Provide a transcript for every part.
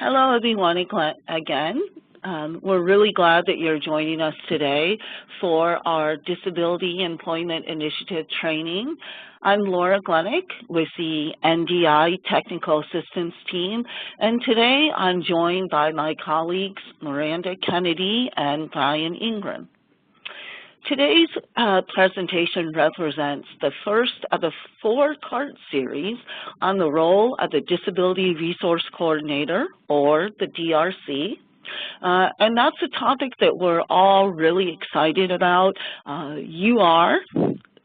Hello, everyone, again. We're really glad that you're joining us today for our Disability Employment Initiative training. I'm Laura Glennick with the NDI Technical Assistance Team, and today I'm joined by my colleagues Miranda Kennedy and Brian Ingram. Today's presentation represents the first of a four-part series on the role of the Disability Resource Coordinator, or the DRC. And that's a topic that we're all really excited about. You are.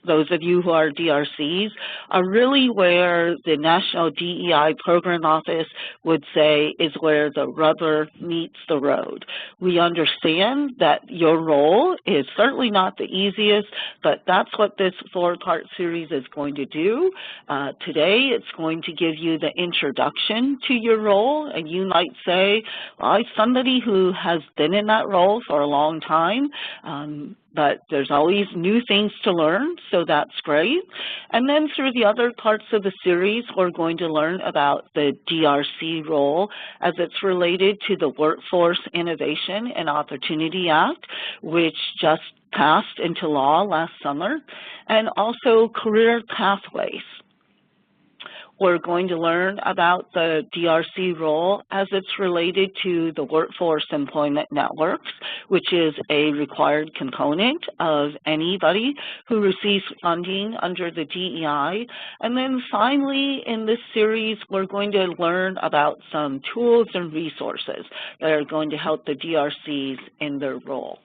Those of you who are DRCs, are really where the National DEI Program Office would say is where the rubber meets the road. We understand that your role is certainly not the easiest, but that's what this four-part series is going to do. Today, it's going to give you the introduction to your role, and you might say, well, I'm somebody who has been in that role for a long time, but there's always new things to learn, so that's great. And then through the other parts of the series, we're going to learn about the DRC role as it's related to the Workforce Innovation and Opportunity Act, which just passed into law last summer, and also career pathways. We're going to learn about the DRC role as it's related to the Workforce Employment Networks, which is a required component of anybody who receives funding under the DEI. And then finally, in this series, we're going to learn about some tools and resources that are going to help the DRCs in their role.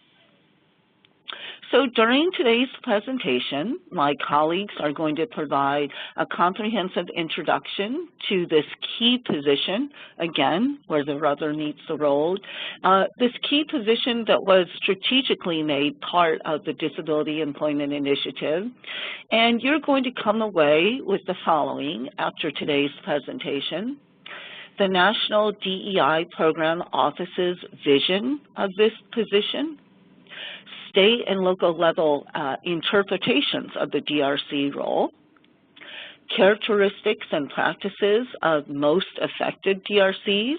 So during today's presentation, my colleagues are going to provide a comprehensive introduction to this key position, again, where the rubber meets the road, this key position that was strategically made part of the Disability Employment Initiative. And you're going to come away with the following after today's presentation: the National DEI Program Office's vision of this position, state and local level interpretations of the DRC role, characteristics and practices of most affected DRCs,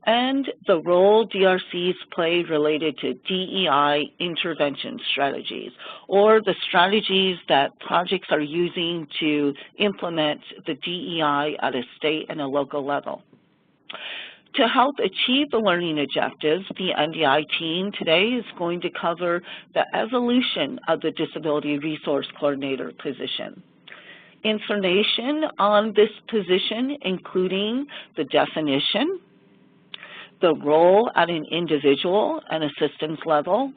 and the role DRCs play related to DEI intervention strategies, or the strategies that projects are using to implement the DEI at a state and a local level. To help achieve the learning objectives, the NDI team today is going to cover the evolution of the Disability Resource Coordinator position. Information on this position, including the definition, the role at an individual and assistance level,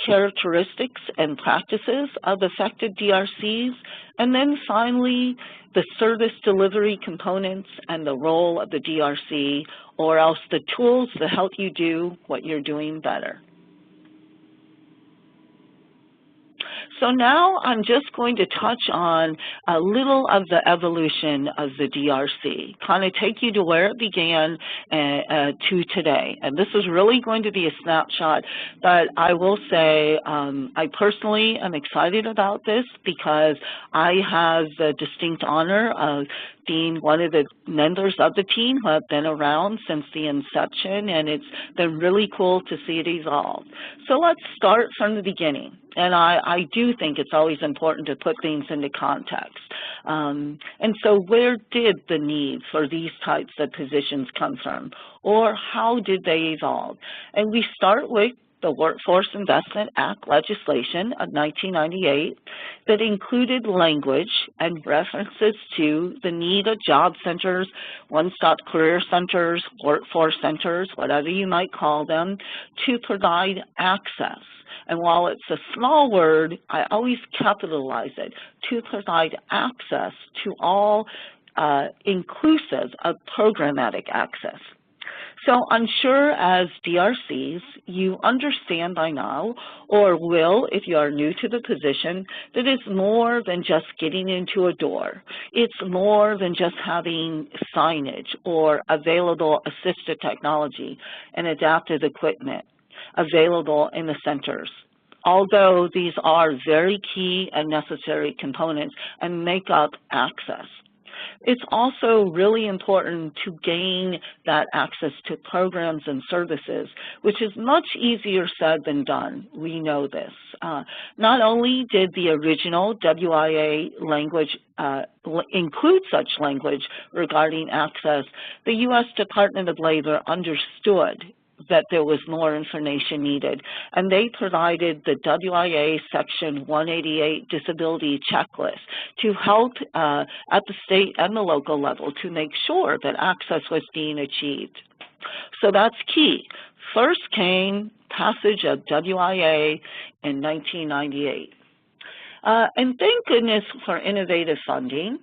characteristics and practices of affected DRCs, and then finally, the service delivery components and the role of the DRC, or else the tools to help you do what you're doing better. So now I'm just going to touch on a little of the evolution of the DRC, kind of take you to where it began to today. And this is really going to be a snapshot, but I will say I personally am excited about this because I have the distinct honor of being one of the members of the team who have been around since the inception, and it's been really cool to see it evolve. So let's start from the beginning. And I do think it's always important to put things into context. And so where did the need for these types of positions come from? Or how did they evolve? And we start with the Workforce Investment Act legislation of 1998 that included language and references to the need of job centers, one-stop career centers, workforce centers, whatever you might call them, to provide access. And while it's a small word, I always capitalize it, to provide access to all inclusive of programmatic access. So I'm sure as DRCs, you understand by now, or will if you are new to the position, that it's more than just getting into a door. It's more than just having signage or available assistive technology and adaptive equipment available in the centers. Although these are very key and necessary components and make up access. It's also really important to gain that access to programs and services, which is much easier said than done. We know this. Not only did the original WIA language include such language regarding access, the U.S. Department of Labor understood that there was more information needed, and they provided the WIA Section 188 disability checklist to help at the state and the local level to make sure that access was being achieved. So that's key. First came passage of WIA in 1998. And thank goodness for innovative funding.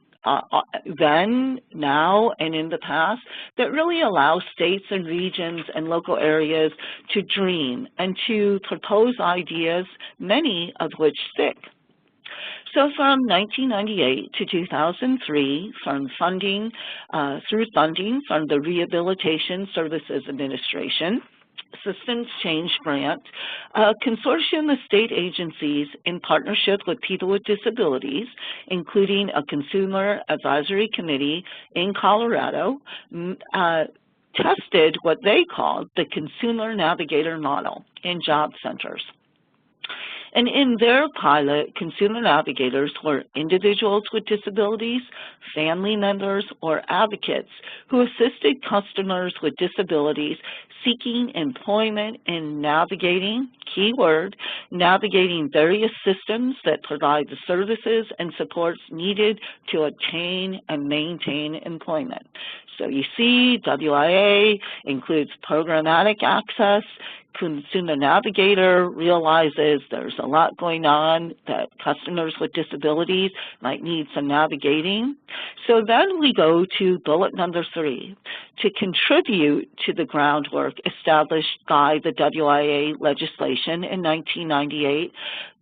Then, now, and in the past, that really allows states and regions and local areas to dream and to propose ideas, many of which stick. So from 1998 to 2003, through funding from the Rehabilitation Services Administration, Systems Change Grant, a consortium of state agencies in partnership with people with disabilities, including a consumer advisory committee in Colorado, tested what they called the Consumer Navigator model in job centers. And in their pilot, consumer navigators were individuals with disabilities, family members, or advocates who assisted customers with disabilities seeking employment in navigating, keyword, navigating various systems that provide the services and supports needed to attain and maintain employment. So you see, WIA includes programmatic access. Consumer Navigator realizes there's a lot going on, that customers with disabilities might need some navigating. So then we go to bullet number 3, to contribute to the groundwork established by the WIA legislation in 1998.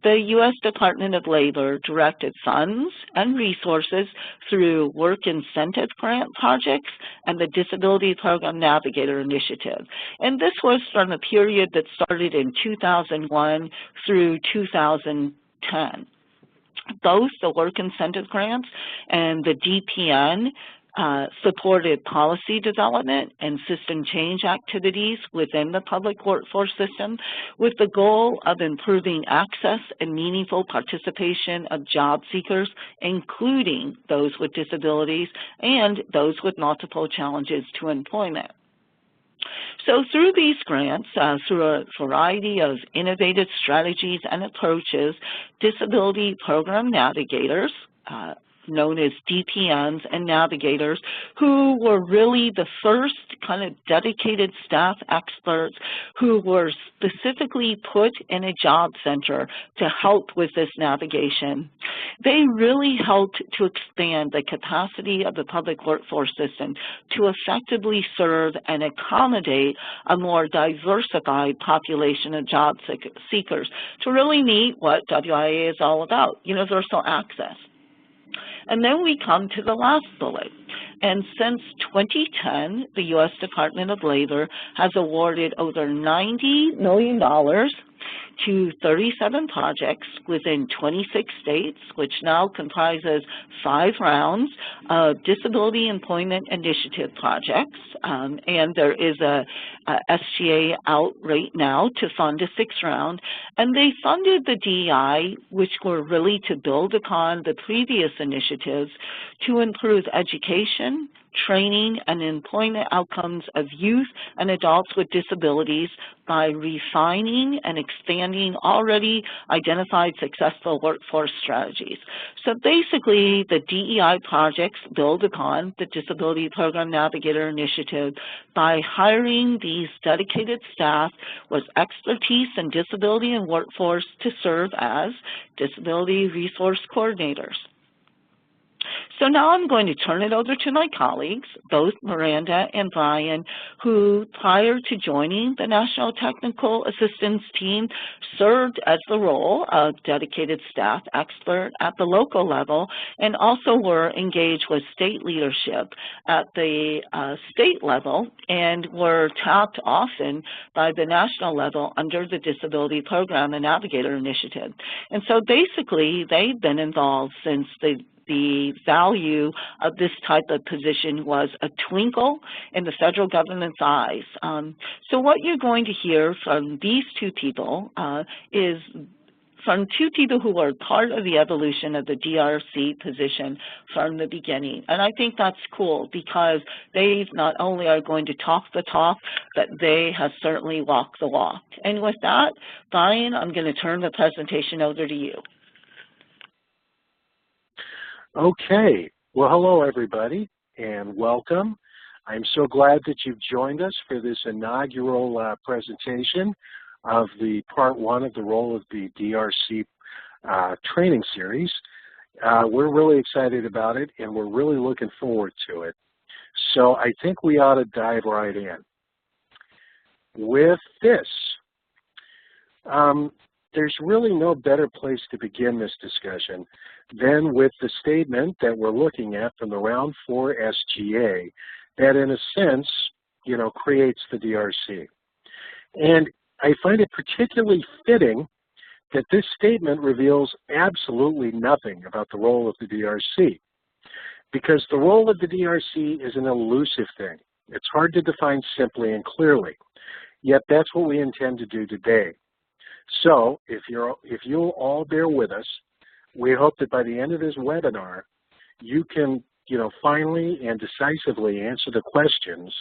The U.S. Department of Labor directed funds and resources through work incentive grant projects and the Disability Program Navigator Initiative. And this was from a period that started in 2001 through 2010. Both the work incentive grants and the DPN supported policy development and system change activities within the public workforce system with the goal of improving access and meaningful participation of job seekers, including those with disabilities and those with multiple challenges to employment. So through these grants, through a variety of innovative strategies and approaches, disability program navigators, known as DPNs and navigators, who were really the first kind of dedicated staff experts who were specifically put in a job center to help with this navigation. They really helped to expand the capacity of the public workforce system to effectively serve and accommodate a more diversified population of job seekers to really meet what WIA is all about, universal access. And then we come to the last bullet. And since 2010, the U.S. Department of Labor has awarded over $90 million to 37 projects within 26 states, which now comprises 5 rounds of disability employment initiative projects. And there is a SGA out right now to fund a 6th round. And they funded the DEI, which were really to build upon the previous initiatives to improve education, training, and employment outcomes of youth and adults with disabilities by refining and expanding already identified successful workforce strategies. So basically, the DEI projects build upon the Disability Program Navigator Initiative by hiring these dedicated staff with expertise in disability and workforce to serve as disability resource coordinators. So now I'm going to turn it over to my colleagues, both Miranda and Brian, who prior to joining the National Technical Assistance Team served as the role of dedicated staff expert at the local level and also were engaged with state leadership at the state level and were tapped often by the national level under the Disability Program and Navigator Initiative. And so basically they've been involved since the the value of this type of position was a twinkle in the federal government's eyes. So what you're going to hear from these two people is from two people who are part of the evolution of the DRC position from the beginning. And I think that's cool because they not only are going to talk the talk, but they have certainly walked the walk. And with that, Brian, I'm going to turn the presentation over to you. Okay. Well, hello, everybody, and welcome. I'm so glad that you've joined us for this inaugural presentation of the part one of the role of the DRC training series. We're really excited about it, and we're really looking forward to it. So I think we ought to dive right in. With this, there's really no better place to begin this discussion than with the statement that we're looking at from the Round 4 SGA that, in a sense, creates the DRC. And I find it particularly fitting that this statement reveals absolutely nothing about the role of the DRC, because the role of the DRC is an elusive thing. It's hard to define simply and clearly, yet that's what we intend to do today. So if you'll all bear with us, we hope that by the end of this webinar, you can finally and decisively answer the questions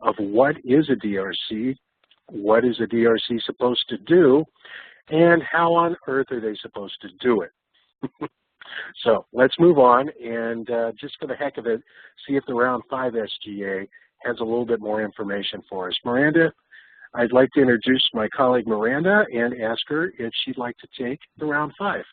of what is a DRC, what is a DRC supposed to do, and how on earth are they supposed to do it? So let's move on and just for the heck of it, see if the Round 5 SGA has a little bit more information for us. Miranda, I'd like to introduce my colleague Miranda and ask her if she'd like to take the Round 5.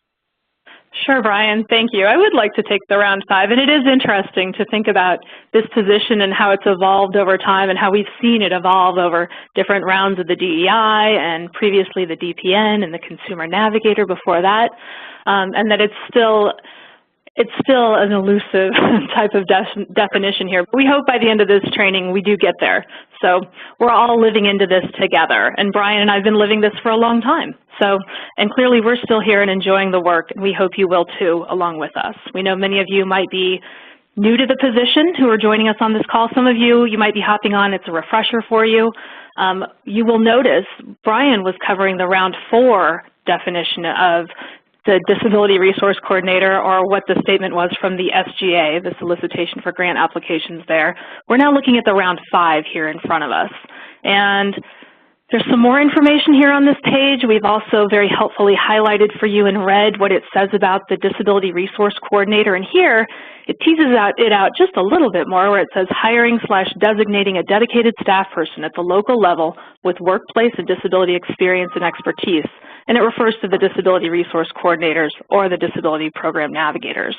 Sure, Brian. Thank you. I would like to take the Round 5, and it is interesting to think about this position and how it's evolved over time and how we've seen it evolve over different rounds of the DEI and previously the DPN and the Consumer Navigator before that, and that it's still an elusive type of definition here. But we hope by the end of this training we do get there. So we're all living into this together. And Brian and I have been living this for a long time. And clearly we're still here and enjoying the work, and we hope you will too along with us. We know many of you might be new to the position who are joining us on this call. Some of you might be hopping on. It's a refresher for you. You will notice Brian was covering the Round 4 definition of the Disability Resource Coordinator, or what the statement was from the SGA, the solicitation for grant applications there. We're now looking at the Round 5 here in front of us. And there's some more information here on this page. We've also very helpfully highlighted for you in red what it says about the Disability Resource Coordinator. And here, it teases it out just a little bit more, where it says hiring/designating a dedicated staff person at the local level with workplace and disability experience and expertise. And it refers to the Disability Resource Coordinators or the Disability Program Navigators.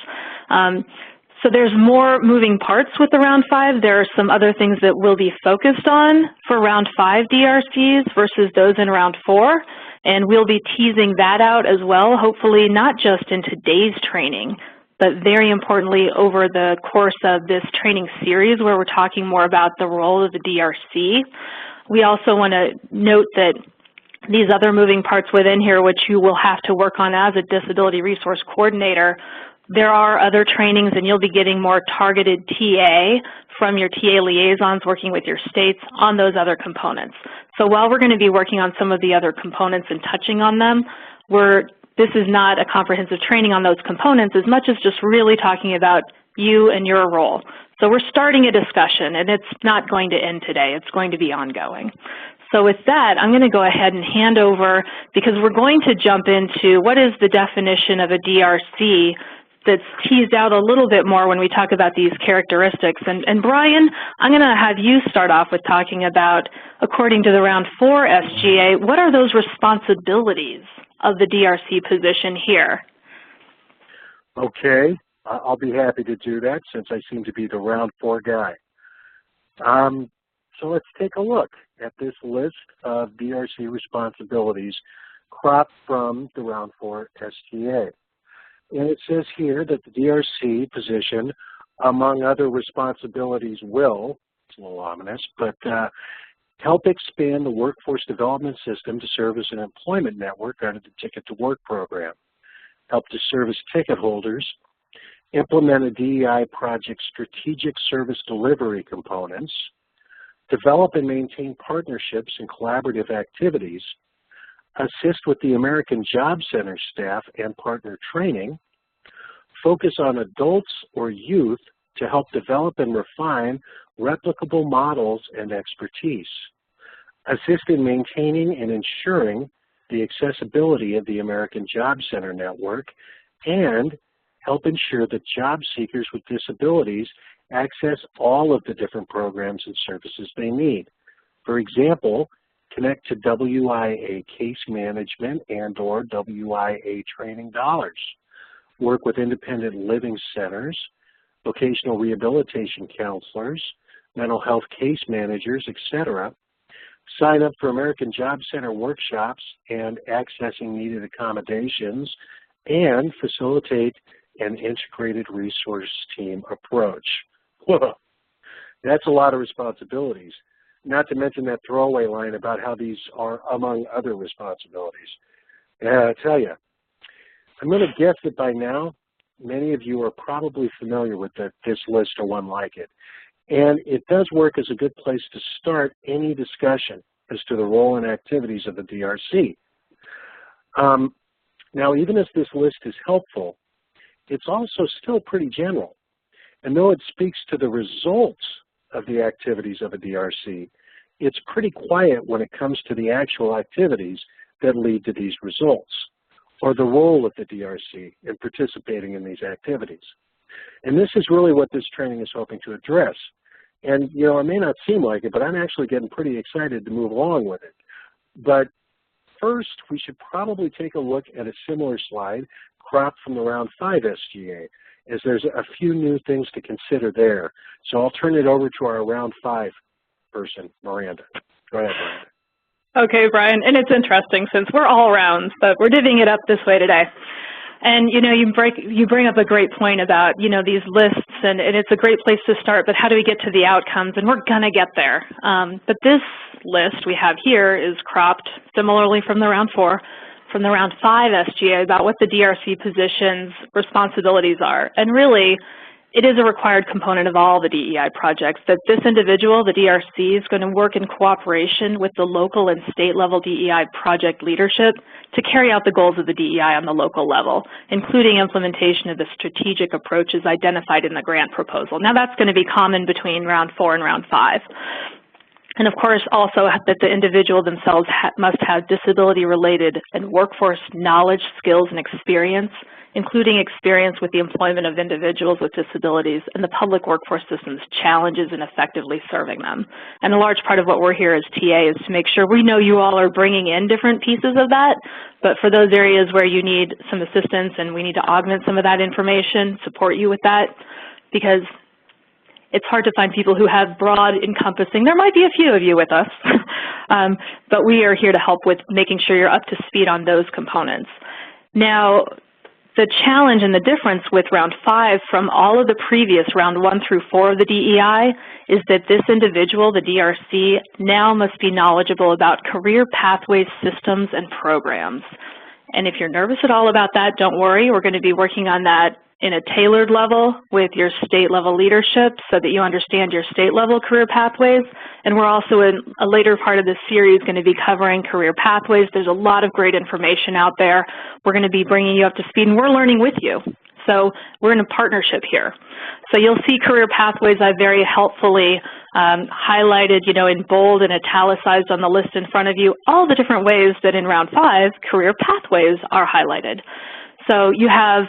So there's more moving parts with the Round 5. There are some other things that we'll be focused on for Round 5 DRCs versus those in Round 4. And we'll be teasing that out as well, hopefully not just in today's training, but very importantly over the course of this training series where we're talking more about the role of the DRC. We also want to note that these other moving parts within here, which you will have to work on as a Disability Resource Coordinator, there are other trainings, and you'll be getting more targeted TA from your TA liaisons working with your states on those other components. So while we're going to be working on some of the other components and touching on them, this is not a comprehensive training on those components as much as just really talking about you and your role. So we're starting a discussion, and it's not going to end today. It's going to be ongoing. So with that, I'm going to go ahead and hand over, because we're going to jump into what is the definition of a DRC that's teased out a little bit more when we talk about these characteristics. And Brian, I'm going to have you start off with talking about, according to the Round 4 SGA, what are those responsibilities of the DRC position here? Okay, I'll be happy to do that since I seem to be the Round 4 guy. So let's take a look at this list of DRC responsibilities cropped from the Round 4 SGA. And it says here that the DRC position, among other responsibilities, will, it's a little ominous, but help expand the workforce development system to serve as an employment network under the Ticket to Work program, help to service ticket holders, implement a DEI project's strategic service delivery components, develop and maintain partnerships and collaborative activities, assist with the American Job Center staff and partner training, focus on adults or youth to help develop and refine replicable models and expertise, assist in maintaining and ensuring the accessibility of the American Job Center network, and help ensure that job seekers with disabilities access all of the different programs and services they need. For example, connect to WIA case management and/or WIA training dollars. Work with independent living centers, vocational rehabilitation counselors, mental health case managers, etc. Sign up for American Job Center workshops and accessing needed accommodations, and facilitate an integrated resource team approach. Whoa, that's a lot of responsibilities, not to mention that throwaway line about how these are among other responsibilities. I tell you, I'm going to guess that by now, many of you are probably familiar with this list or one like it. And it does work as a good place to start any discussion as to the role and activities of the DRC. Now, even as this list is helpful, it's also still pretty general. And though it speaks to the results of the activities of a DRC, it's pretty quiet when it comes to the actual activities that lead to these results, or the role of the DRC in participating in these activities. And this is really what this training is hoping to address. And, you know, it may not seem like it, but I'm actually getting pretty excited to move along with it. But first, we should probably take a look at a similar slide cropped from the Round 5 SGA, as there's a few new things to consider there. So I'll turn it over to our Round 5 person, Miranda. Go ahead, Miranda. Okay, Brian, and it's interesting since we're all rounds, but we're divvying it up this way today. And, you know, you bring up a great point about, you know, these lists, and it's a great place to start, but how do we get to the outcomes? And we're going to get there. But this list we have here is cropped similarly from the Round 4, from the Round 5 SGA about what the DRC position's responsibilities are. And really, it is a required component of all the DEI projects that this individual, the DRC, is going to work in cooperation with the local and state level DEI project leadership to carry out the goals of the DEI on the local level, including implementation of the strategic approaches identified in the grant proposal. Now that's going to be common between Round 4 and Round 5. And of course, also that the individual themselves must have disability-related and workforce knowledge, skills, and experience, including experience with the employment of individuals with disabilities and the public workforce system's challenges in effectively serving them. And a large part of what we're here as TA is to make sure we know you all are bringing in different pieces of that, but for those areas where you need some assistance and we need to augment some of that information, support you with that, because it's hard to find people who have broad encompassing. There might be a few of you with us, but we are here to help with making sure you're up to speed on those components. Now, the challenge and the difference with Round 5 from all of the previous Round 1 through 4 of the DEI is that this individual, the DRC, now must be knowledgeable about career pathways, systems, and programs. And if you're nervous at all about that, don't worry. We're going to be working on that in a tailored level with your state level leadership so that you understand your state level career pathways. And we're also in a later part of this series going to be covering career pathways. There's a lot of great information out there. We're going to be bringing you up to speed and we're learning with you. So we're in a partnership here. So you'll see career pathways I very helpfully highlighted, you know, in bold and italicized on the list in front of you, all the different ways that in Round 5 career pathways are highlighted. So you have,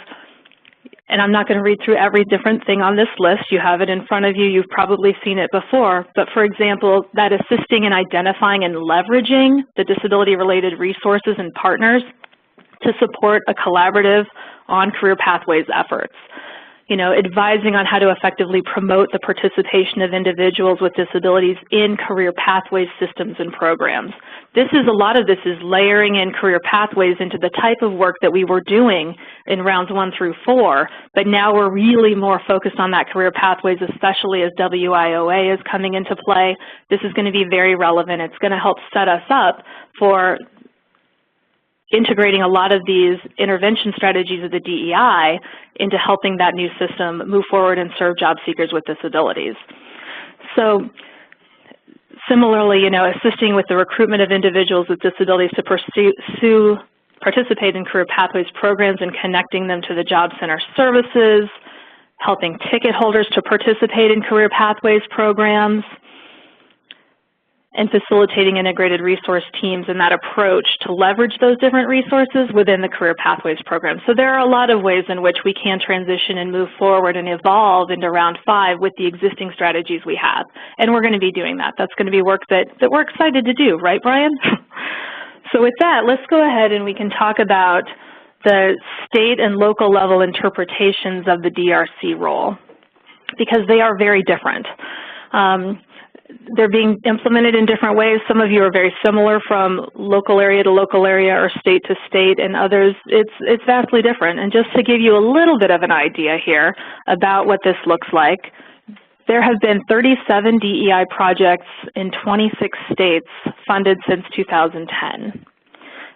and I'm not going to read through every different thing on this list. You have it in front of you. You've probably seen it before. But for example, that assisting in identifying and leveraging the disability-related resources and partners to support a collaborative on career pathways efforts. You know, advising on how to effectively promote the participation of individuals with disabilities in career pathways, systems, and programs. A lot of this is layering in career pathways into the type of work that we were doing in Rounds 1 through 4, but now we're really more focused on that career pathways, especially as WIOA is coming into play. This is going to be very relevant. It's going to help set us up for integrating a lot of these intervention strategies of the DEI into helping that new system move forward and serve job seekers with disabilities. So similarly, assisting with the recruitment of individuals with disabilities to participate in career pathways programs and connecting them to the job center services, helping ticket holders to participate in career pathways programs, and facilitating integrated resource teams and that approach to leverage those different resources within the career pathways program. So there are a lot of ways in which we can transition and move forward and evolve into round 5 with the existing strategies we have. And we're going to be doing that. That's going to be work that we're excited to do, right, Brian? So with that, let's go ahead and we can talk about the state and local level interpretations of the DRC role, because they are very different. They're being implemented in different ways. Some of you are very similar from local area to local area or state to state, and others it's vastly different. And just to give you a little bit of an idea here about what this looks like, there have been 37 DEI projects in 26 states funded since 2010.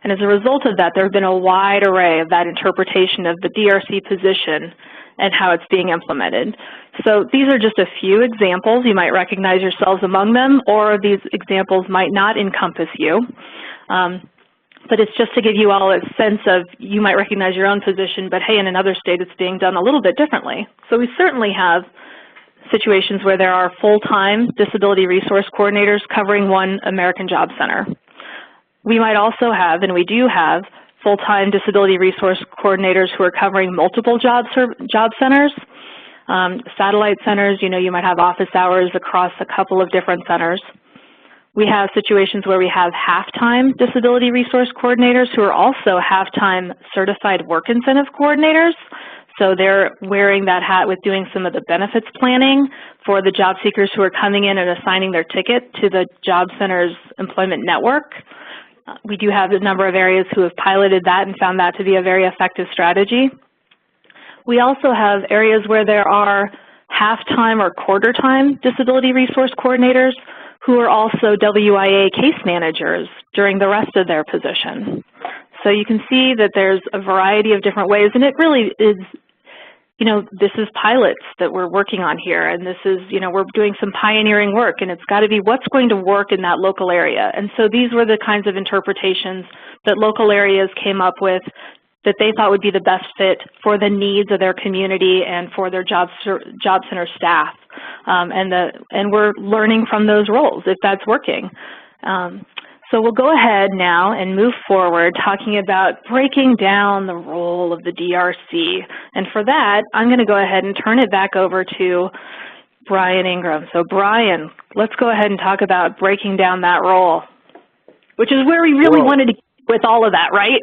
And as a result of that, there have been a wide array of that interpretation of the DRC position and how it's being implemented. So these are just a few examples. You might recognize yourselves among them, or these examples might not encompass you. But it's just to give you all a sense of, you might recognize your own position, but hey, in another state it's being done a little bit differently. So we certainly have situations where there are full-time disability resource coordinators covering one American Job Center. We might also have, and we do have, full-time disability resource coordinators who are covering multiple job centers, satellite centers. You might have office hours across a couple of different centers. We have situations where we have half-time disability resource coordinators who are also half-time certified work incentive coordinators. So they're wearing that hat with doing some of the benefits planning for the job seekers who are coming in and assigning their ticket to the job center's employment network. We do have a number of areas who have piloted that and found that to be a very effective strategy. We also have areas where there are half-time or quarter-time disability resource coordinators who are also WIA case managers during the rest of their position. So you can see that there's a variety of different ways, and it really is, this is pilots that we're working on here, and this is, we're doing some pioneering work, and it's got to be what's going to work in that local area. And so these were the kinds of interpretations that local areas came up with that they thought would be the best fit for the needs of their community and for their job center staff. And we're learning from those roles if that's working. So we'll go ahead now and move forward talking about breaking down the role of the DRC. And for that, I'm going to go ahead and turn it back over to Brian Ingram. So Brian, let's go ahead and talk about breaking down that role, which is where we really wanted to get with all of that, right?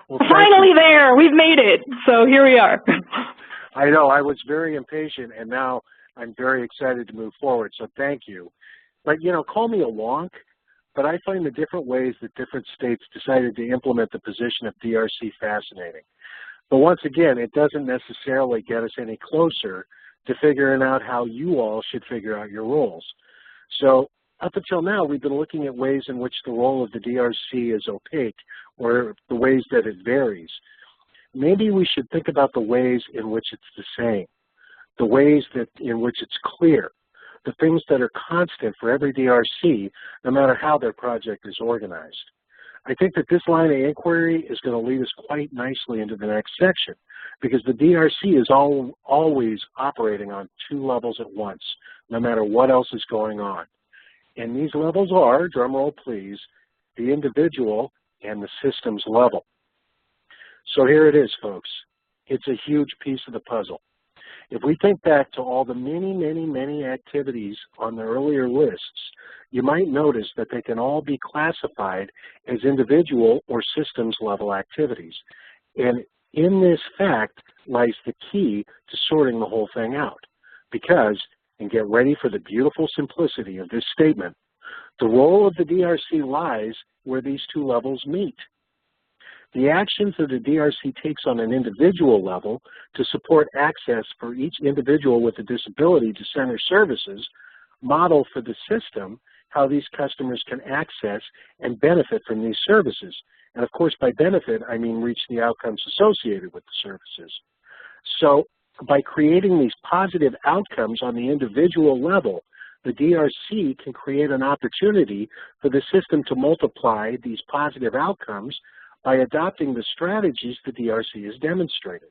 Well, finally there, we've made it. So here we are. I know, I was very impatient, and now I'm very excited to move forward, so thank you. But, call me a wonk, but I find the different ways that different states decided to implement the position of DRC fascinating. But once again, it doesn't necessarily get us any closer to figuring out how you all should figure out your roles. So up until now, we've been looking at ways in which the role of the DRC is opaque, or the ways that it varies. Maybe we should think about the ways in which it's the same, the ways in which it's clear, the things that are constant for every DRC, no matter how their project is organized. I think that this line of inquiry is going to lead us quite nicely into the next section, because the DRC is always operating on 2 levels at once, no matter what else is going on. And these levels are, drumroll please, the individual and the systems level. So here it is, folks. It's a huge piece of the puzzle. If we think back to all the many activities on the earlier lists, you might notice that they can all be classified as individual or systems level activities. And in this fact lies the key to sorting the whole thing out. Because, and get ready for the beautiful simplicity of this statement, the role of the DRC lies where these 2 levels meet. The actions that the DRC takes on an individual level to support access for each individual with a disability to center services model for the system how these customers can access and benefit from these services. And of course, by benefit, I mean reach the outcomes associated with the services. So by creating these positive outcomes on the individual level, the DRC can create an opportunity for the system to multiply these positive outcomes by adopting the strategies the DRC has demonstrated.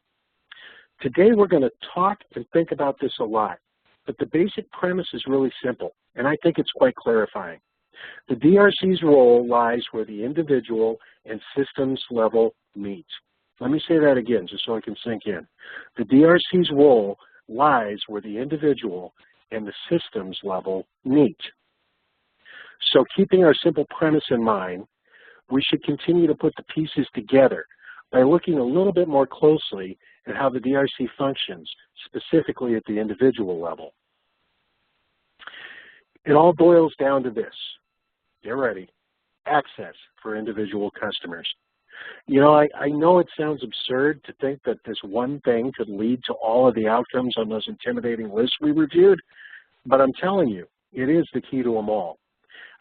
Today we're going to talk and think about this a lot, but the basic premise is really simple, and I think it's quite clarifying. The DRC's role lies where the individual and systems level meet. Let me say that again just so it can sink in. The DRC's role lies where the individual and the systems level meet. So keeping our simple premise in mind, we should continue to put the pieces together by looking a little bit more closely at how the DRC functions, specifically at the individual level. It all boils down to this. Get ready. Access for individual customers. You know, I know it sounds absurd to think that this one thing could lead to all of the outcomes on those intimidating lists we reviewed, but I'm telling you, it is the key to them all.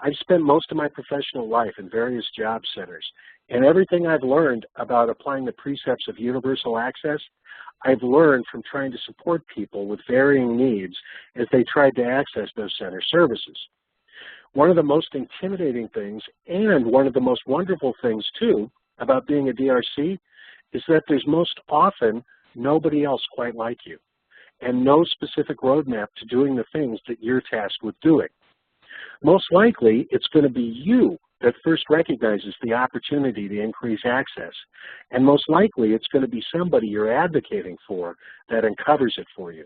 I've spent most of my professional life in various job centers, and everything I've learned about applying the precepts of universal access, I've learned from trying to support people with varying needs as they tried to access those center services. One of the most intimidating things, and one of the most wonderful things too, about being a DRC is that there's most often nobody else quite like you, and no specific roadmap to doing the things that you're tasked with doing. Most likely, it's going to be you that first recognizes the opportunity to increase access, and most likely it's going to be somebody you're advocating for that uncovers it for you.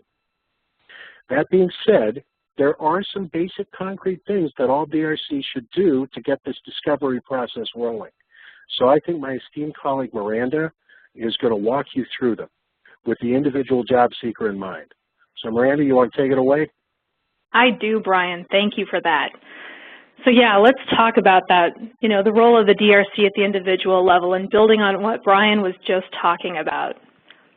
That being said, there are some basic concrete things that all DRCs should do to get this discovery process rolling. So I think my esteemed colleague Miranda is going to walk you through them with the individual job seeker in mind. So Miranda, you want to take it away? I do, Brian. Thank you for that. So yeah, let's talk about that, the role of the DRC at the individual level and building on what Brian was just talking about.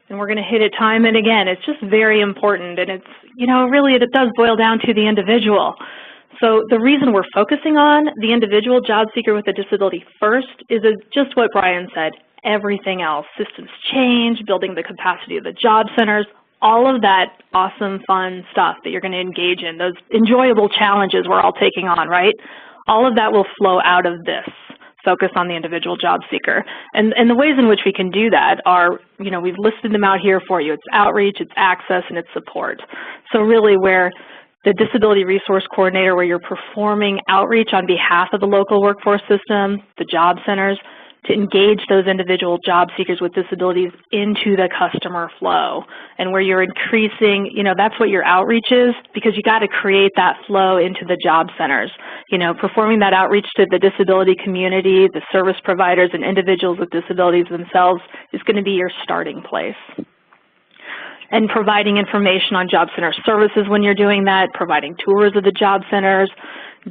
And we're going to hit it time and again. It's just very important, and it's, really it does boil down to the individual. So the reason we're focusing on the individual job seeker with a disability first is just what Brian said. Everything else, systems change, building the capacity of the job centers, all of that awesome, fun stuff that you're going to engage in, those enjoyable challenges we're all taking on, right? All of that will flow out of this focus on the individual job seeker. And the ways in which we can do that are, we've listed them out here for you. It's outreach, it's access, and it's support. So really where the Disability Resource Coordinator, where you're performing outreach on behalf of the local workforce system, the job centers, to engage those individual job seekers with disabilities into the customer flow. And where you're increasing, that's what your outreach is, because you got to create that flow into the job centers. Performing that outreach to the disability community, the service providers, and individuals with disabilities themselves is going to be your starting place. And providing information on job center services when you're doing that, providing tours of the job centers,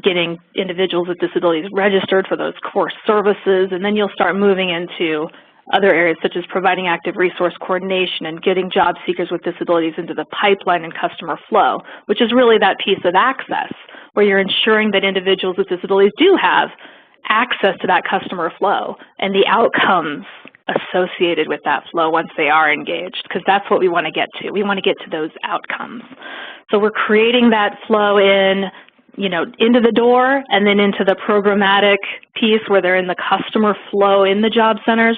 getting individuals with disabilities registered for those core services, and then you'll start moving into other areas such as providing active resource coordination and getting job seekers with disabilities into the pipeline and customer flow, which is really that piece of access, where you're ensuring that individuals with disabilities do have access to that customer flow and the outcomes associated with that flow once they are engaged, because that's what we want to get to. We want to get to those outcomes. So we're creating that flow into the door and then into the programmatic piece where they're in the customer flow in the job centers.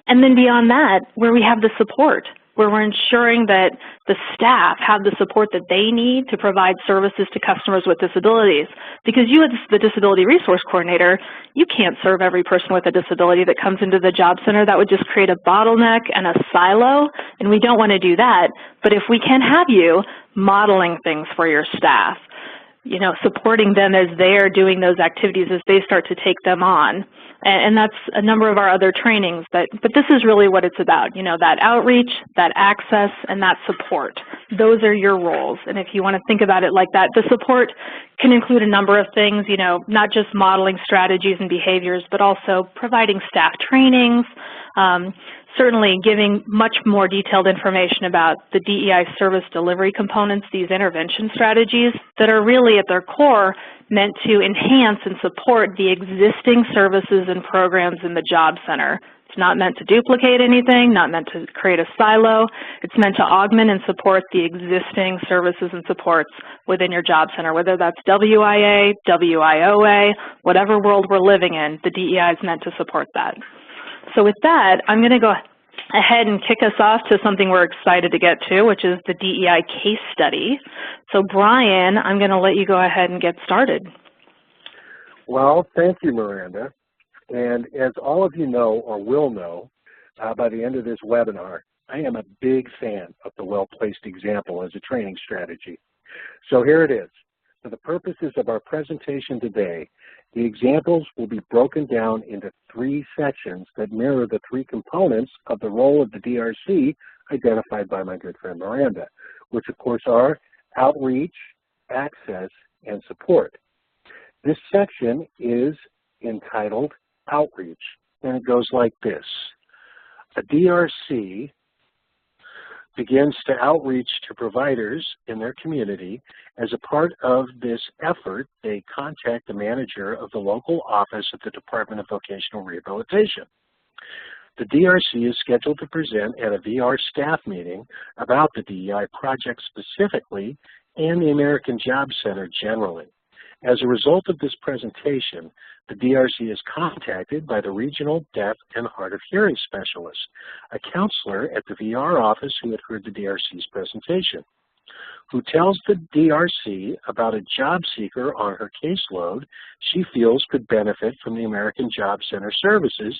And then beyond that, where we have the support, where we're ensuring that the staff have the support that they need to provide services to customers with disabilities. Because you as the Disability Resource Coordinator, you can't serve every person with a disability that comes into the job center. That would just create a bottleneck and a silo, and we don't want to do that. But if we can have you modeling things for your staff, supporting them as they're doing those activities as they start to take them on. And that's a number of our other trainings, but this is really what it's about, that outreach, that access, and that support. Those are your roles. And if you want to think about it like that, the support can include a number of things, not just modeling strategies and behaviors, but also providing staff trainings, certainly giving much more detailed information about the DEI service delivery components, these intervention strategies that are really at their core meant to enhance and support the existing services and programs in the job center. It's not meant to duplicate anything, not meant to create a silo. It's meant to augment and support the existing services and supports within your job center, whether that's WIA, WIOA, whatever world we're living in, the DEI is meant to support that. So with that, I'm going to go ahead and kick us off to something we're excited to get to, which is the DEI case study. So Brian, I'm going to let you go ahead and get started. Well, thank you, Miranda. And as all of you know or will know by the end of this webinar, I am a big fan of the well-placed example as a training strategy. So here it is. For the purposes of our presentation today, the examples will be broken down into 3 sections that mirror the 3 components of the role of the DRC identified by my good friend Miranda, which of course are outreach, access, and support. This section is entitled Outreach, and it goes like this. A DRC begins to outreach to providers in their community. As a part of this effort, they contact the manager of the local office of the Department of Vocational Rehabilitation. The DRC is scheduled to present at a VR staff meeting about the DEI project specifically and the American Job Center generally. As a result of this presentation, the DRC is contacted by the regional deaf and hard of hearing specialist, a counselor at the VR office who had heard the DRC's presentation, who tells the DRC about a job seeker on her caseload she feels could benefit from the American Job Center services,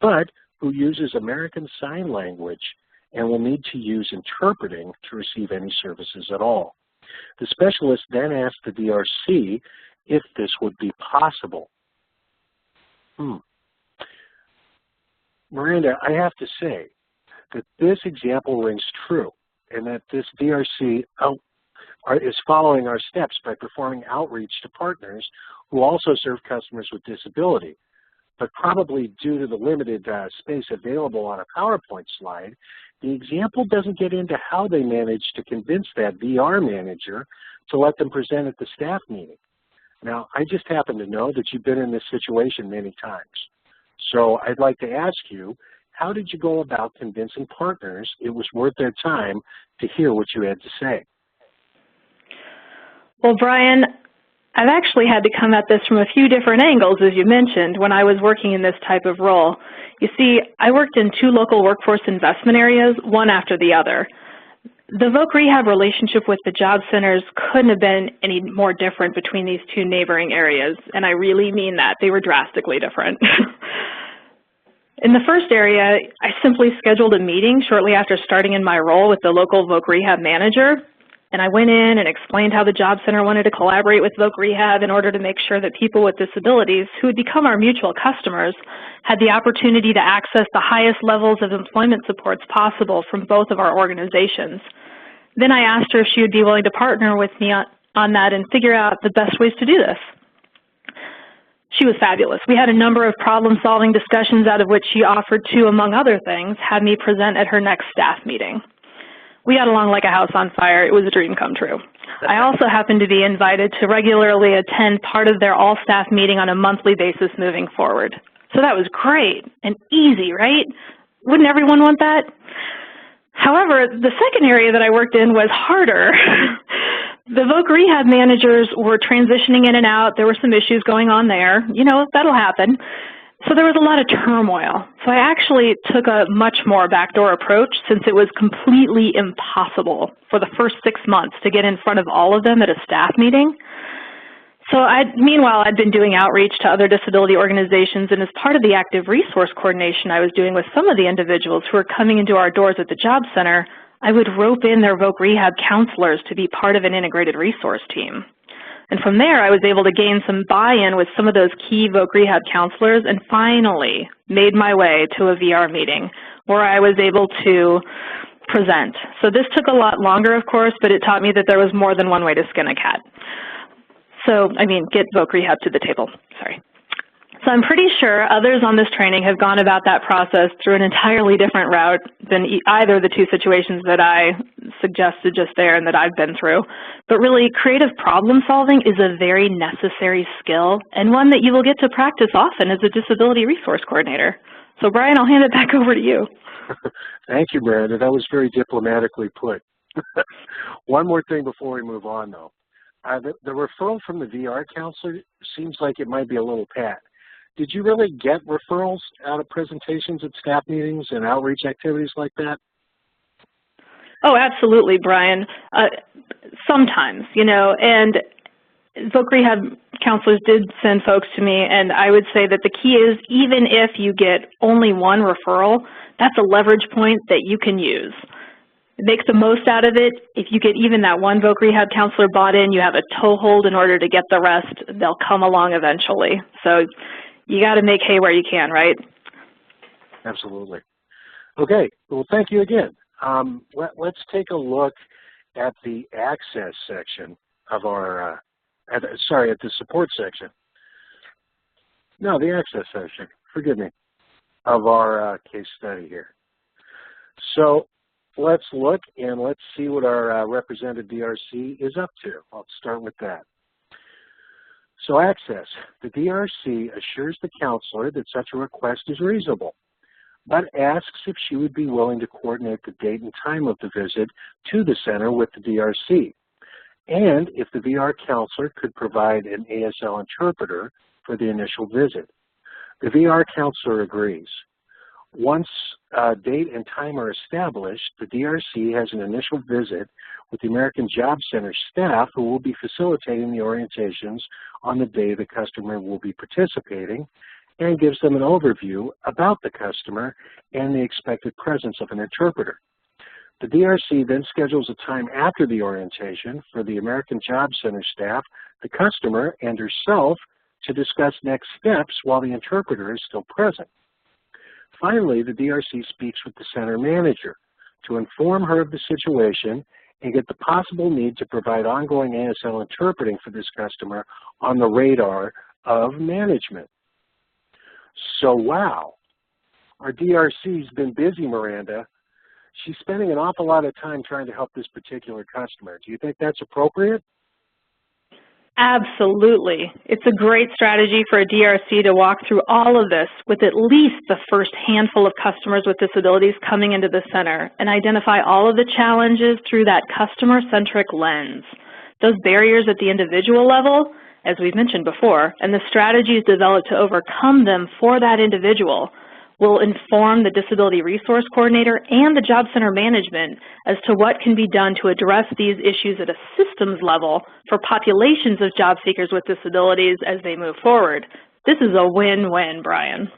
but who uses American Sign Language and will need to use interpreting to receive any services at all. The specialist then asked the DRC if this would be possible. Miranda, I have to say that this example rings true and that this DRC is following our steps by performing outreach to partners who also serve customers with disability. But probably due to the limited space available on a PowerPoint slide, the example doesn't get into how they managed to convince that VR manager to let them present at the staff meeting. Now, I just happen to know that you've been in this situation many times. So I'd like to ask you, how did you go about convincing partners it was worth their time to hear what you had to say? Well, Brian, I've actually had to come at this from a few different angles, as you mentioned, when I was working in this type of role. You see, I worked in 2 local workforce investment areas, one after the other. The voc rehab relationship with the job centers couldn't have been any more different between these 2 neighboring areas, and I really mean that. They were drastically different. In the first area, I simply scheduled a meeting shortly after starting in my role with the local voc rehab manager. And I went in and explained how the job center wanted to collaborate with voc rehab in order to make sure that people with disabilities who would become our mutual customers had the opportunity to access the highest levels of employment supports possible from both of our organizations. Then I asked her if she would be willing to partner with me on that and figure out the best ways to do this. She was fabulous. We had a number of problem-solving discussions out of which she offered to, among other things, have me present at her next staff meeting. We got along like a house on fire. It was a dream come true. I also happened to be invited to regularly attend part of their all-staff meeting on a monthly basis moving forward. So that was great and easy, right? Wouldn't everyone want that? However, the second area that I worked in was harder. The voc rehab managers were transitioning in and out. There were some issues going on there. You know, that'll happen. So there was a lot of turmoil. So I actually took a much more backdoor approach since it was completely impossible for the first 6 months to get in front of all of them at a staff meeting. So meanwhile, I'd been doing outreach to other disability organizations, and as part of the active resource coordination I was doing with some of the individuals who were coming into our doors at the job center, I would rope in their voc rehab counselors to be part of an integrated resource team. And from there, I was able to gain some buy-in with some of those key voc rehab counselors and finally made my way to a VR meeting where I was able to present. So this took a lot longer, of course, but it taught me that there was more than one way to skin a cat. So, I mean, get voc rehab to the table, sorry. So I'm pretty sure others on this training have gone about that process through an entirely different route than either of the two situations that I suggested just there and that I've been through. But really, creative problem solving is a very necessary skill and one that you will get to practice often as a disability resource coordinator. So Brian, I'll hand it back over to you. Thank you, Miranda. That was very diplomatically put. One more thing before we move on, though. The referral from the VR counselor seems like it might be a little pat. Did you really get referrals out of presentations at staff meetings and outreach activities like that? Oh, absolutely, Brian. Sometimes, and voc rehab counselors did send folks to me, and I would say that the key is even if you get only one referral, that's a leverage point that you can use. Make the most out of it. If you get even that one voc rehab counselor bought in, you have a toehold in order to get the rest. They'll come along eventually. So you got to make hay where you can, right? Absolutely. Okay. Well, thank you again. Let's take a look at the access section of our, at the support section. No, the access section, forgive me, of our case study here. So let's look and let's see what our representative DRC is up to. I'll start with that. So access. The DRC assures the counselor that such a request is reasonable, but asks if she would be willing to coordinate the date and time of the visit to the center with the DRC, and if the VR counselor could provide an ASL interpreter for the initial visit. The VR counselor agrees. Once date and time are established, the DRC has an initial visit with the American Job Center staff who will be facilitating the orientations on the day the customer will be participating, and gives them an overview about the customer and the expected presence of an interpreter. The DRC then schedules a time after the orientation for the American Job Center staff, the customer, and herself to discuss next steps while the interpreter is still present. Finally, the DRC speaks with the center manager to inform her of the situation and get the possible need to provide ongoing ASL interpreting for this customer on the radar of management. So, wow, our DRC's been busy, Miranda. She's spending an awful lot of time trying to help this particular customer. Do you think that's appropriate? Absolutely. It's a great strategy for a DRC to walk through all of this with at least the first handful of customers with disabilities coming into the center and identify all of the challenges through that customer-centric lens. Those barriers at the individual level, as we've mentioned before, and the strategies developed to overcome them for that individual will inform the disability resource coordinator and the job center management as to what can be done to address these issues at a systems level for populations of job seekers with disabilities as they move forward. This is a win-win, Brian.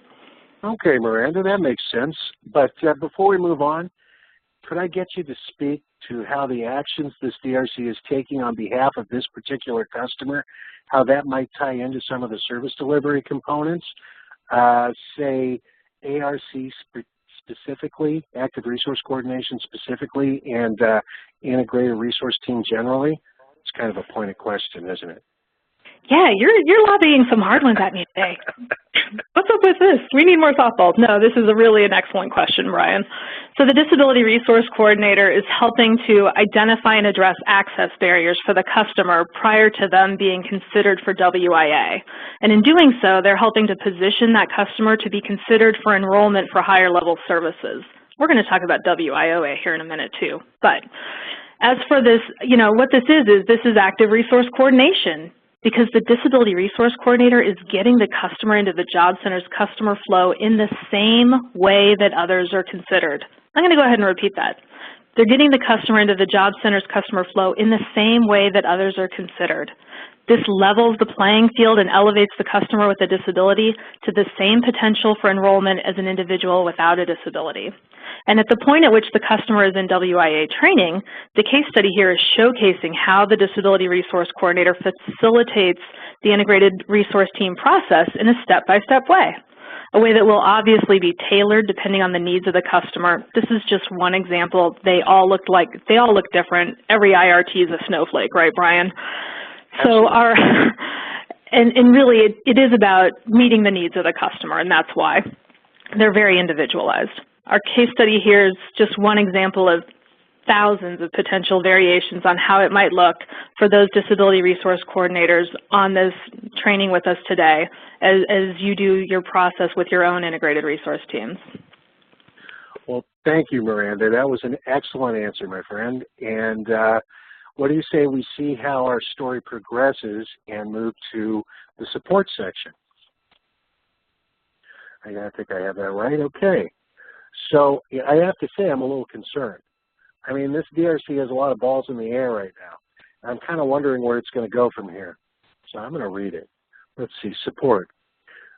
Okay, Miranda, that makes sense. But before we move on, could I get you to speak to how the actions this DRC is taking on behalf of this particular customer, how that might tie into some of the service delivery components, say ARC specifically, Active Resource Coordination specifically, and Integrated Resource Team generally? It's kind of a pointed question, isn't it? Yeah, you're lobbying some hard ones at me today. What's up with this? We need more softballs. No, this is really an excellent question, Brian. So the Disability Resource Coordinator is helping to identify and address access barriers for the customer prior to them being considered for WIA. And in doing so, they're helping to position that customer to be considered for enrollment for higher level services. We're going to talk about WIOA here in a minute too. But as for this, what this is Active Resource Coordination, because the Disability Resource Coordinator is getting the customer into the job center's customer flow in the same way that others are considered. I'm going to go ahead and repeat that. They're getting the customer into the job center's customer flow in the same way that others are considered. This levels the playing field and elevates the customer with a disability to the same potential for enrollment as an individual without a disability. And at the point at which the customer is in WIA training, the case study here is showcasing how the Disability Resource Coordinator facilitates the integrated resource team process in a step-by-step way, a way that will obviously be tailored depending on the needs of the customer. This is just one example. They all look different. Every IRT is a snowflake, right, Brian? So And really, it is about meeting the needs of the customer, and that's why. They're very individualized. Our case study here is just one example of thousands of potential variations on how it might look for those disability resource coordinators on this training with us today as you do your process with your own integrated resource teams. Well, thank you, Miranda. That was an excellent answer, my friend. And what do you say we see how our story progresses and move to the support section? I think I have that right. Okay. So I have to say I'm a little concerned. I mean, this DRC has a lot of balls in the air right now. I'm kind of wondering where it's going to go from here. So I'm going to read it. Let's see, support.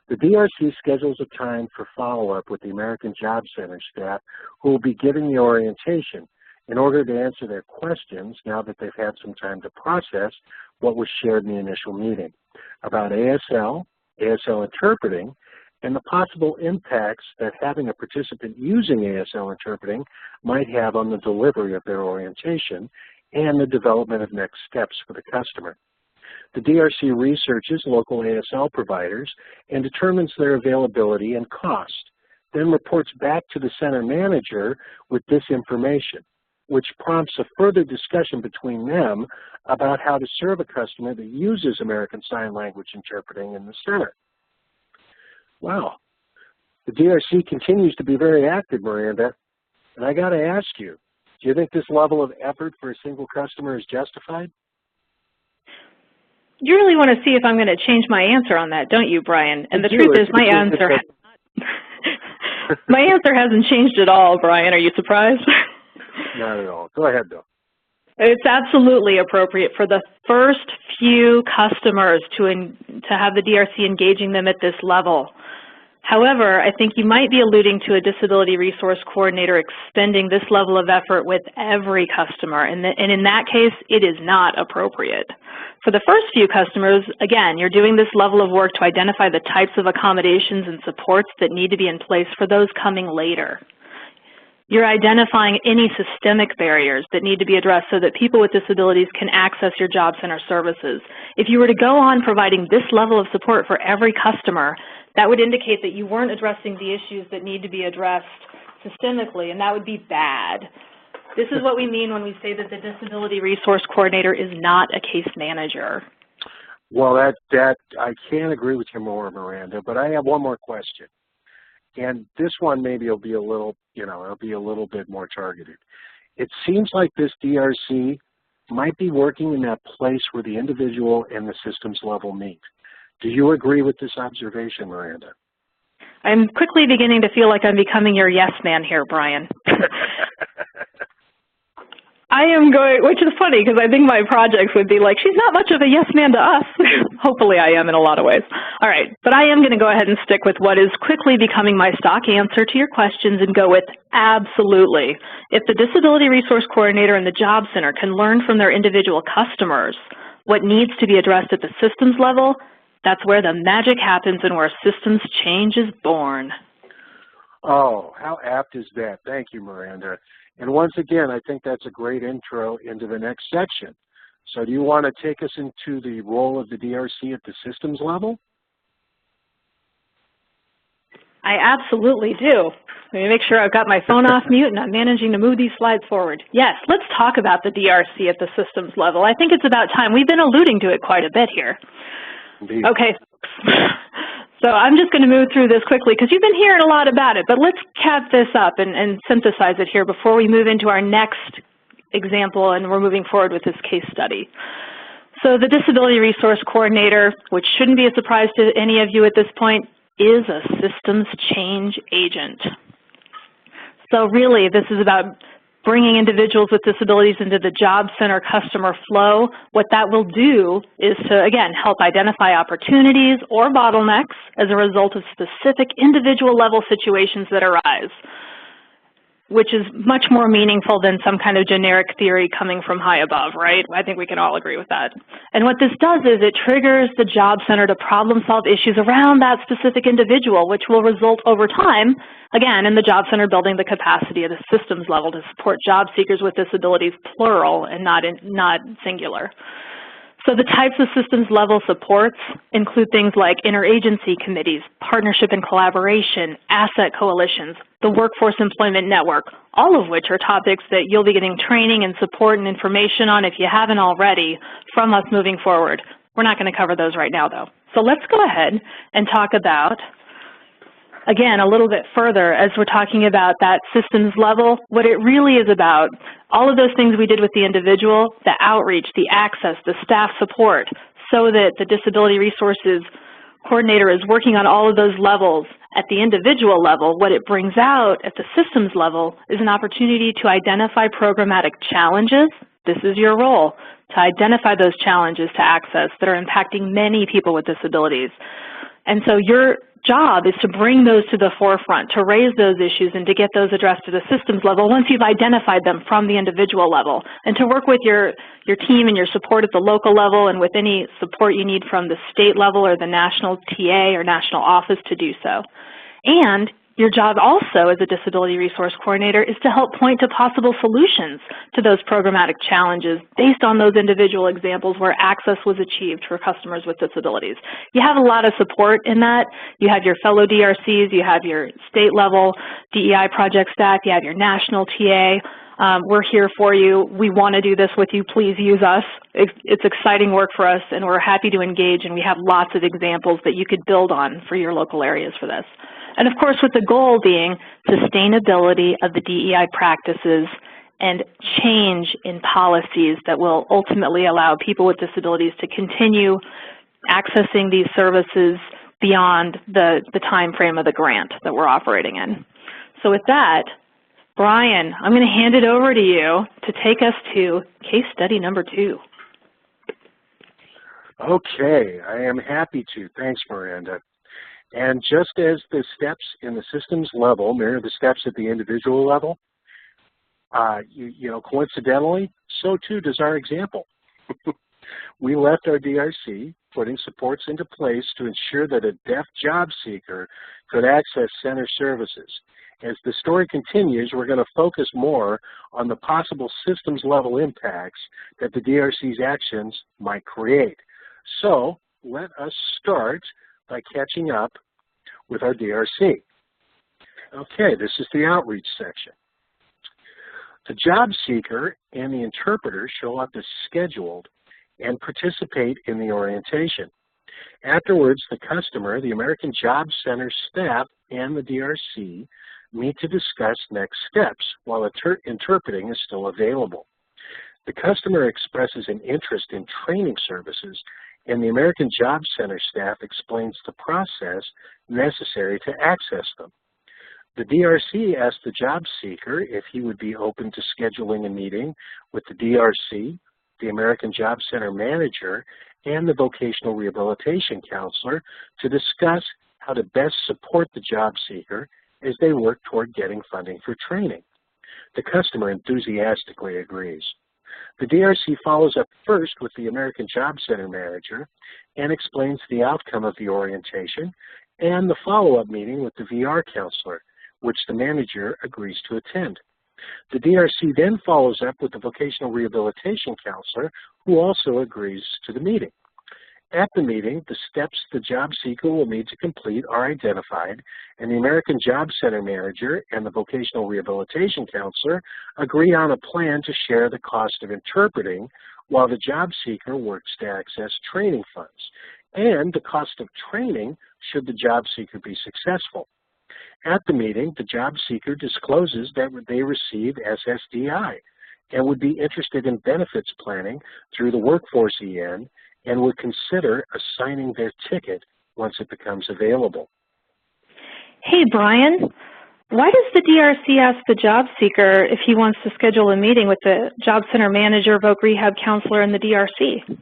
The DRC schedules a time for follow-up with the American Job Center staff who will be giving the orientation in order to answer their questions now that they've had some time to process what was shared in the initial meeting about ASL interpreting, and the possible impacts that having a participant using ASL interpreting might have on the delivery of their orientation and the development of next steps for the customer. The DRC researches local ASL providers and determines their availability and cost, then reports back to the center manager with this information, which prompts a further discussion between them about how to serve a customer that uses American Sign Language interpreting in the center. Wow. The DRC continues to be very active, Miranda, and I got to ask you, do you think this level of effort for a single customer is justified? You really want to see if I'm going to change my answer on that, don't you, Brian? And the truth is my answer hasn't changed at all, Brian. Are you surprised? Not at all. Go ahead, Bill. It's absolutely appropriate for the first few customers to have the DRC engaging them at this level. However, I think you might be alluding to a disability resource coordinator expending this level of effort with every customer, and in that case, it is not appropriate. For the first few customers, again, you're doing this level of work to identify the types of accommodations and supports that need to be in place for those coming later. You're identifying any systemic barriers that need to be addressed so that people with disabilities can access your job center services. If you were to go on providing this level of support for every customer, that would indicate that you weren't addressing the issues that need to be addressed systemically, and that would be bad. This is what we mean when we say that the disability resource coordinator is not a case manager. Well, that I can't agree with you more, Miranda, but I have one more question. And this one maybe will be a little, it'll be a little bit more targeted. It seems like this DRC might be working in that place where the individual and the systems level meet. Do you agree with this observation, Miranda? I'm quickly beginning to feel like I'm becoming your yes man here, Brian. I am going, which is funny because I think my projects would be like, she's not much of a yes man to us. Hopefully I am in a lot of ways. All right, but I am going to go ahead and stick with what is quickly becoming my stock answer to your questions and go with absolutely. If the disability resource coordinator and the job center can learn from their individual customers what needs to be addressed at the systems level, that's where the magic happens and where systems change is born. Oh, how apt is that? Thank you, Miranda. And once again, I think that's a great intro into the next section. So do you want to take us into the role of the DRC at the systems level? I absolutely do. Let me make sure I've got my phone off mute and I'm managing to move these slides forward. Yes, let's talk about the DRC at the systems level. I think it's about time. We've been alluding to it quite a bit here. Indeed. Okay. So I'm just going to move through this quickly because you've been hearing a lot about it, but let's cap this up and synthesize it here before we move into our next example and we're moving forward with this case study. So the disability resource coordinator, which shouldn't be a surprise to any of you at this point, is a systems change agent. So really this is about bringing individuals with disabilities into the job center customer flow. What that will do is to, again, help identify opportunities or bottlenecks as a result of specific individual level situations that arise, which is much more meaningful than some kind of generic theory coming from high above, right? I think we can all agree with that. And what this does is it triggers the job center to problem solve issues around that specific individual, which will result over time, again, in the job center building the capacity at a systems level to support job seekers with disabilities, plural and not singular. So the types of systems level supports include things like interagency committees, partnership and collaboration, asset coalitions, the workforce employment network, all of which are topics that you'll be getting training and support and information on if you haven't already from us moving forward. We're not going to cover those right now though. So let's go ahead and talk about, again, a little bit further as we're talking about that systems level, what it really is about. All of those things we did with the individual, the outreach, the access, the staff support, so that the disability resources coordinator is working on all of those levels at the individual level. What it brings out at the systems level is an opportunity to identify programmatic challenges. This is your role, to identify those challenges to access that are impacting many people with disabilities. And so your job is to bring those to the forefront, to raise those issues and to get those addressed at a systems level once you've identified them from the individual level, and to work with your team and your support at the local level and with any support you need from the state level or the national TA or national office to do so. And your job also as a disability resource coordinator is to help point to possible solutions to those programmatic challenges based on those individual examples where access was achieved for customers with disabilities. You have a lot of support in that. You have your fellow DRCs, you have your state level DEI project staff, you have your national TA. We're here for you. We want to do this with you. Please use us. It's exciting work for us, and we're happy to engage, and we have lots of examples that you could build on for your local areas for this. And of course, with the goal being sustainability of the DEI practices and change in policies that will ultimately allow people with disabilities to continue accessing these services beyond the time frame of the grant that we're operating in. So with that, Brian, I'm going to hand it over to you to take us to case study number 2. Okay, I am happy to. Thanks, Miranda. And just as the steps in the systems level mirror the steps at the individual level, coincidentally, so too does our example. We left our DRC putting supports into place to ensure that a deaf job seeker could access center services. As the story continues, we're going to focus more on the possible systems level impacts that the DRC's actions might create. So let us start by catching up with our DRC. Okay, this is the outreach section. The job seeker and the interpreter show up as scheduled and participate in the orientation. Afterwards, the customer, the American Job Center staff, and the DRC meet to discuss next steps while interpreting is still available. The customer expresses an interest in training services, and the American Job Center staff explains the process necessary to access them. The DRC asked the job seeker if he would be open to scheduling a meeting with the DRC, the American Job Center manager, and the vocational rehabilitation counselor to discuss how to best support the job seeker as they work toward getting funding for training. The customer enthusiastically agrees. The DRC follows up first with the American Job Center manager and explains the outcome of the orientation and the follow-up meeting with the VR counselor, which the manager agrees to attend. The DRC then follows up with the vocational rehabilitation counselor, who also agrees to the meeting. At the meeting, the steps the job seeker will need to complete are identified, and the American Job Center manager and the vocational rehabilitation counselor agree on a plan to share the cost of interpreting while the job seeker works to access training funds, and the cost of training should the job seeker be successful. At the meeting, the job seeker discloses that they receive SSDI and would be interested in benefits planning through the Workforce EN and would consider assigning their ticket once it becomes available. Hey, Brian, why does the DRC ask the job seeker if he wants to schedule a meeting with the Job Center manager, Voc Rehab counselor, and the DRC?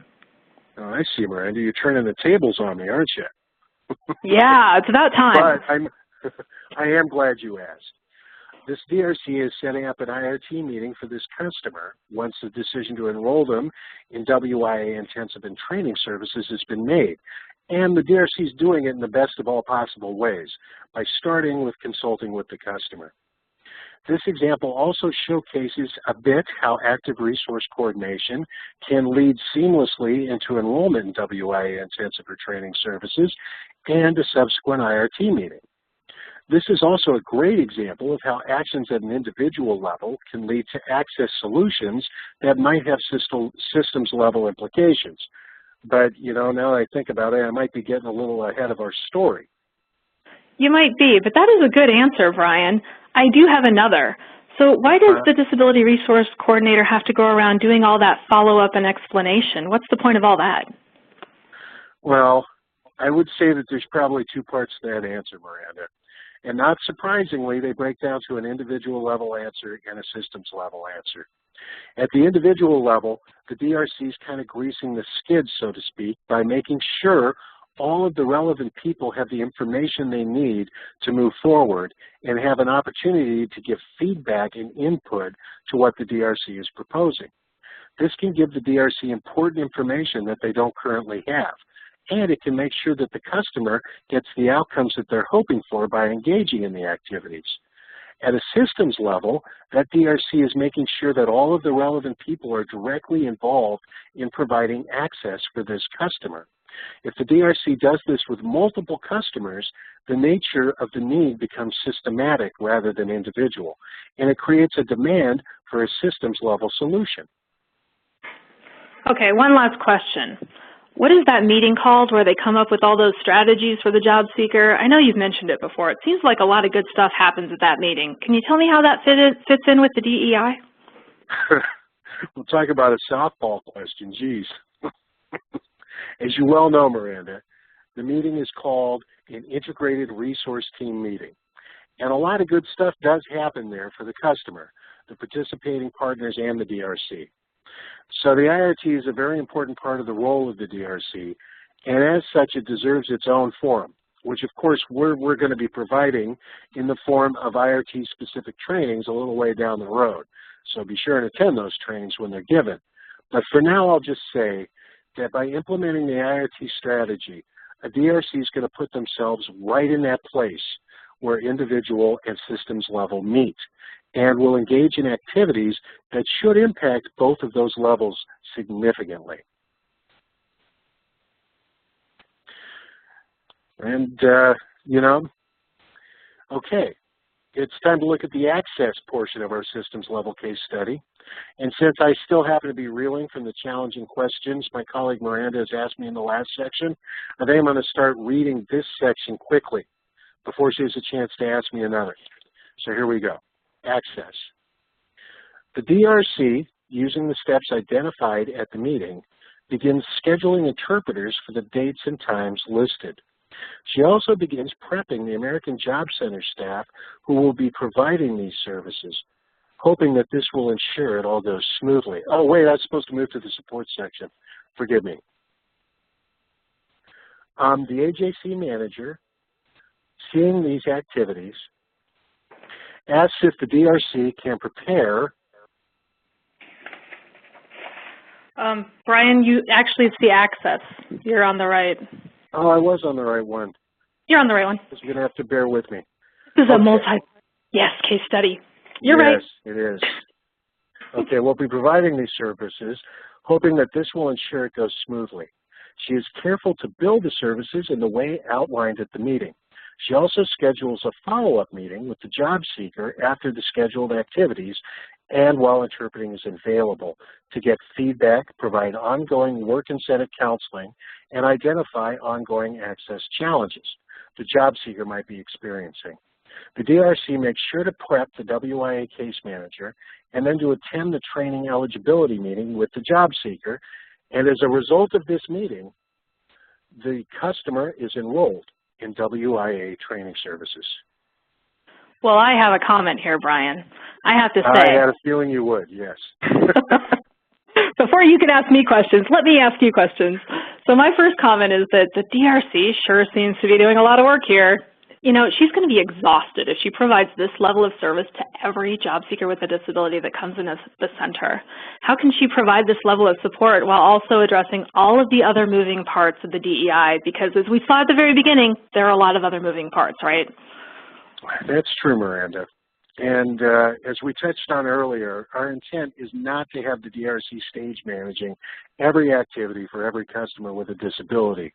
Oh, I see, Miranda. You're turning the tables on me, aren't you? Yeah, it's about time. But I am glad you asked. This DRC is setting up an IRT meeting for this customer once the decision to enroll them in WIA intensive and training services has been made. And the DRC is doing it in the best of all possible ways by starting with consulting with the customer. This example also showcases a bit how active resource coordination can lead seamlessly into enrollment in WIA intensive or training services and a subsequent IRT meeting. This is also a great example of how actions at an individual level can lead to access solutions that might have systems level implications. But, you know, now that I think about it, I might be getting a little ahead of our story. You might be, but that is a good answer, Brian. I do have another. So why does the Disability Resource Coordinator have to go around doing all that follow-up and explanation? What's the point of all that? Well, I would say that there's probably two parts to that answer, Miranda. And not surprisingly, they break down to an individual level answer and a systems level answer. At the individual level, the DRC is kind of greasing the skids, so to speak, by making sure all of the relevant people have the information they need to move forward and have an opportunity to give feedback and input to what the DRC is proposing. This can give the DRC important information that they don't currently have, and it can make sure that the customer gets the outcomes that they're hoping for by engaging in the activities. At a systems level, that DRC is making sure that all of the relevant people are directly involved in providing access for this customer. If the DRC does this with multiple customers, the nature of the need becomes systematic rather than individual, and it creates a demand for a systems level solution. Okay, one last question. What is that meeting called where they come up with all those strategies for the job seeker? I know you've mentioned it before. It seems like a lot of good stuff happens at that meeting. Can you tell me how that fits in with the DEI? We'll talk about a softball question, geez. As you well know, Miranda, the meeting is called an Integrated Resource Team Meeting. And a lot of good stuff does happen there for the customer, the participating partners, and the DRC. So the IRT is a very important part of the role of the DRC, and as such, it deserves its own forum, which of course we're going to be providing in the form of IRT-specific trainings a little way down the road. So be sure and attend those trainings when they're given. But for now, I'll just say that by implementing the IRT strategy, a DRC is going to put themselves right in that place where individual and systems level meet, and will engage in activities that should impact both of those levels significantly. And, you know, okay, it's time to look at the access portion of our systems level case study. And since I still happen to be reeling from the challenging questions my colleague Miranda has asked me in the last section, I think I'm going to start reading this section quickly before she has a chance to ask me another. So here we go. Access. The DRC, using the steps identified at the meeting, begins scheduling interpreters for the dates and times listed. She also begins prepping the American Job Center staff who will be providing these services, hoping that this will ensure it all goes smoothly. Oh, wait, I was supposed to move to the support section. Forgive me. The AJC manager, seeing these activities, asks if the DRC can prepare. Brian, it's the access. You're on the right. Oh, I was on the right one. You're on the right one. You're going to have to bear with me. This is a case study. You're right. Yes, it is. Okay, we'll be providing these services, hoping that this will ensure it goes smoothly. She is careful to build the services in the way outlined at the meeting. She also schedules a follow-up meeting with the job seeker after the scheduled activities and while interpreting is available to get feedback, provide ongoing work incentive counseling, and identify ongoing access challenges the job seeker might be experiencing. The DRC makes sure to prep the WIA case manager and then to attend the training eligibility meeting with the job seeker, and as a result of this meeting, the customer is enrolled in WIA training services. Well, I have a comment here, Brian. I have to say. I had a feeling you would, yes. Before you can ask me questions, let me ask you questions. So my first comment is that the DRC sure seems to be doing a lot of work here. You know, she's going to be exhausted if she provides this level of service to every job seeker with a disability that comes in as the center. How can she provide this level of support while also addressing all of the other moving parts of the DEI? Because as we saw at the very beginning, there are a lot of other moving parts, right? That's true, Miranda. And as we touched on earlier, our intent is not to have the DRC stage managing every activity for every customer with a disability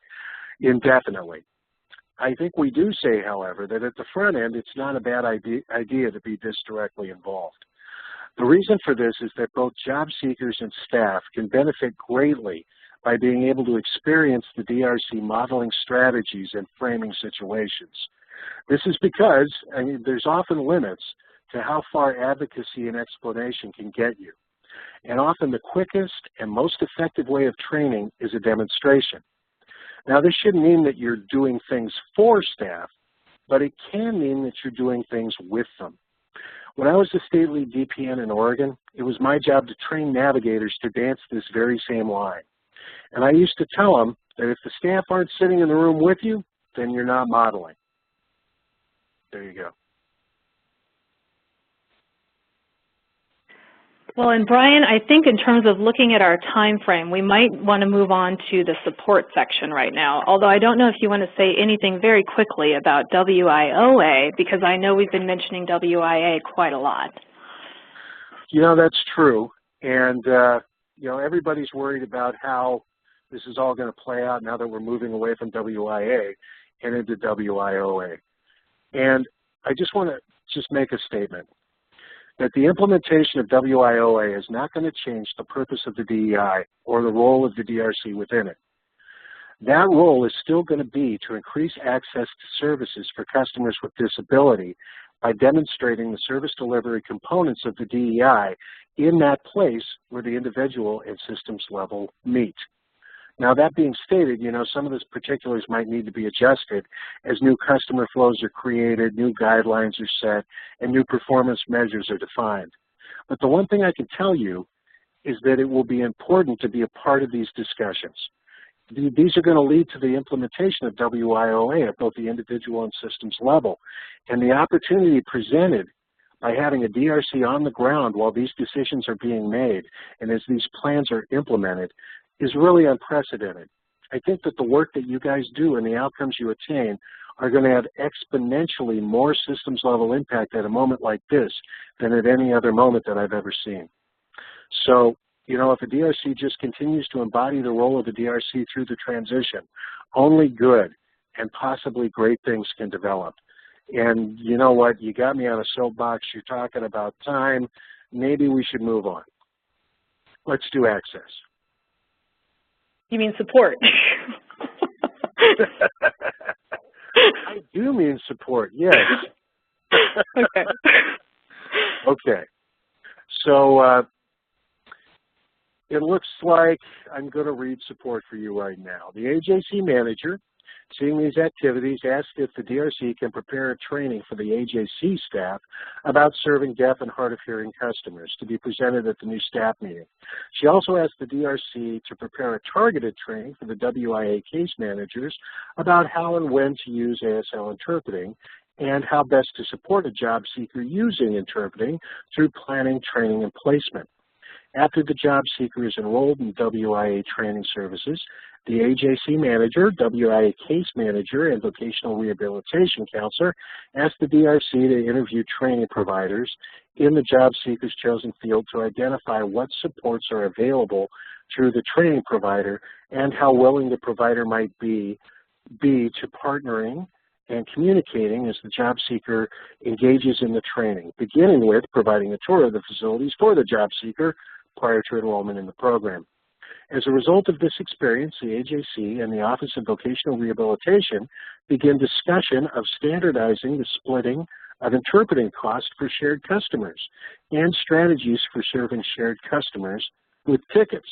indefinitely. I think we do say, however, that at the front end, it's not a bad idea to be this directly involved. The reason for this is that both job seekers and staff can benefit greatly by being able to experience the DRC modeling strategies and framing situations. This is because, there's often limits to how far advocacy and explanation can get you. And often the quickest and most effective way of training is a demonstration. Now, this shouldn't mean that you're doing things for staff, but it can mean that you're doing things with them. When I was the state lead DPN in Oregon, it was my job to train navigators to dance this very same line. And I used to tell them that if the staff aren't sitting in the room with you, then you're not modeling. There you go. Well, and Brian, I think in terms of looking at our time frame, we might want to move on to the support section right now, although I don't know if you want to say anything very quickly about WIOA, because I know we've been mentioning WIA quite a lot. You know, that's true. And, you know, everybody's worried about how this is all going to play out now that we're moving away from WIA and into WIOA. And I just want to make a statement that the implementation of WIOA is not going to change the purpose of the DEI or the role of the DRC within it. That role is still going to be to increase access to services for customers with disability by demonstrating the service delivery components of the DEI in that place where the individual and systems level meet. Now, that being stated, you know, some of those particulars might need to be adjusted as new customer flows are created, new guidelines are set, and new performance measures are defined. But the one thing I can tell you is that it will be important to be a part of these discussions. These are going to lead to the implementation of WIOA at both the individual and systems level. And the opportunity presented by having a DRC on the ground while these decisions are being made and as these plans are implemented is really unprecedented. I think that the work that you guys do and the outcomes you attain are going to have exponentially more systems level impact at a moment like this than at any other moment that I've ever seen. So, you know, if a DRC just continues to embody the role of the DRC through the transition, only good and possibly great things can develop. And you know what, you got me on a soapbox, you're talking about time, maybe we should move on. Let's do access. You mean support? I do mean support, yes. Okay. Okay. So it looks like I'm going to read support for you right now. The AJC manager, seeing these activities, asked if the DRC can prepare a training for the AJC staff about serving deaf and hard of hearing customers to be presented at the new staff meeting. She also asked the DRC to prepare a targeted training for the WIA case managers about how and when to use ASL interpreting and how best to support a job seeker using interpreting through planning, training, and placement. After the job seeker is enrolled in WIA training services, the AJC manager, WIA case manager, and vocational rehabilitation counselor asked the DRC to interview training providers in the job seeker's chosen field to identify what supports are available through the training provider and how willing the provider might be to partnering and communicating as the job seeker engages in the training, beginning with providing a tour of the facilities for the job seeker prior to enrollment in the program. As a result of this experience, the AJC and the Office of Vocational Rehabilitation began discussion of standardizing the splitting of interpreting costs for shared customers and strategies for serving shared customers with tickets.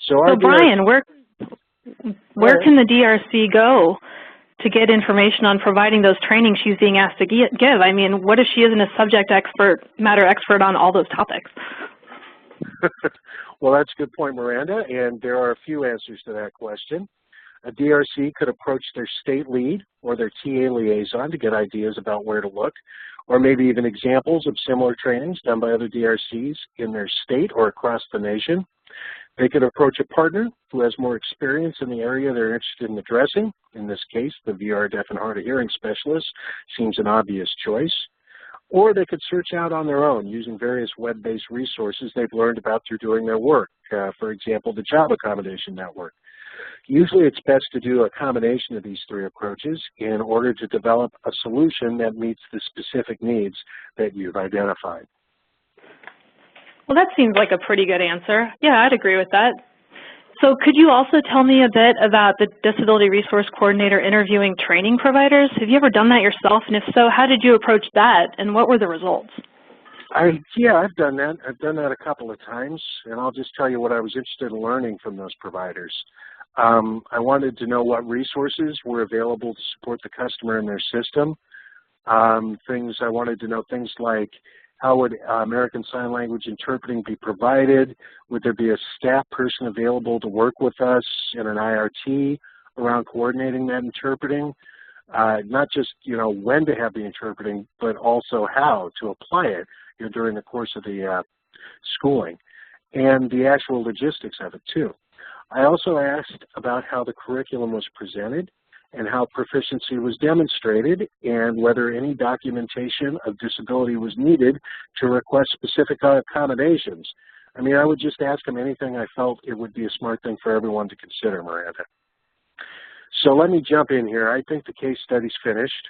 So Brian, where can the DRC go to get information on providing those trainings she's being asked to give? I mean, what if she isn't a subject matter expert on all those topics? Well, that's a good point, Miranda, and there are a few answers to that question. A DRC could approach their state lead or their TA liaison to get ideas about where to look, or maybe even examples of similar trainings done by other DRCs in their state or across the nation. They could approach a partner who has more experience in the area they're interested in addressing. In this case, the VR deaf and hard of hearing specialist seems an obvious choice. Or they could search out on their own using various web-based resources they've learned about through doing their work. For example, the Job Accommodation Network. Usually it's best to do a combination of these three approaches in order to develop a solution that meets the specific needs that you've identified. Well, that seems like a pretty good answer. Yeah, I'd agree with that. So could you also tell me a bit about the Disability Resource Coordinator interviewing training providers? Have you ever done that yourself? And if so, how did you approach that, and what were the results? Yeah, I've done that. I've done that a couple of times, and I'll just tell you what I was interested in learning from those providers. I wanted to know what resources were available to support the customer in their system. I wanted to know things like, how would American Sign Language interpreting be provided? Would there be a staff person available to work with us in an IRT around coordinating that interpreting? Not just, when to have the interpreting, but also how to apply it during the course of the schooling, and the actual logistics of it too. I also asked about how the curriculum was presented and how proficiency was demonstrated, and whether any documentation of disability was needed to request specific accommodations. I mean, I would just ask them anything I felt it would be a smart thing for everyone to consider, Miranda. So let me jump in here. I think the case study's finished.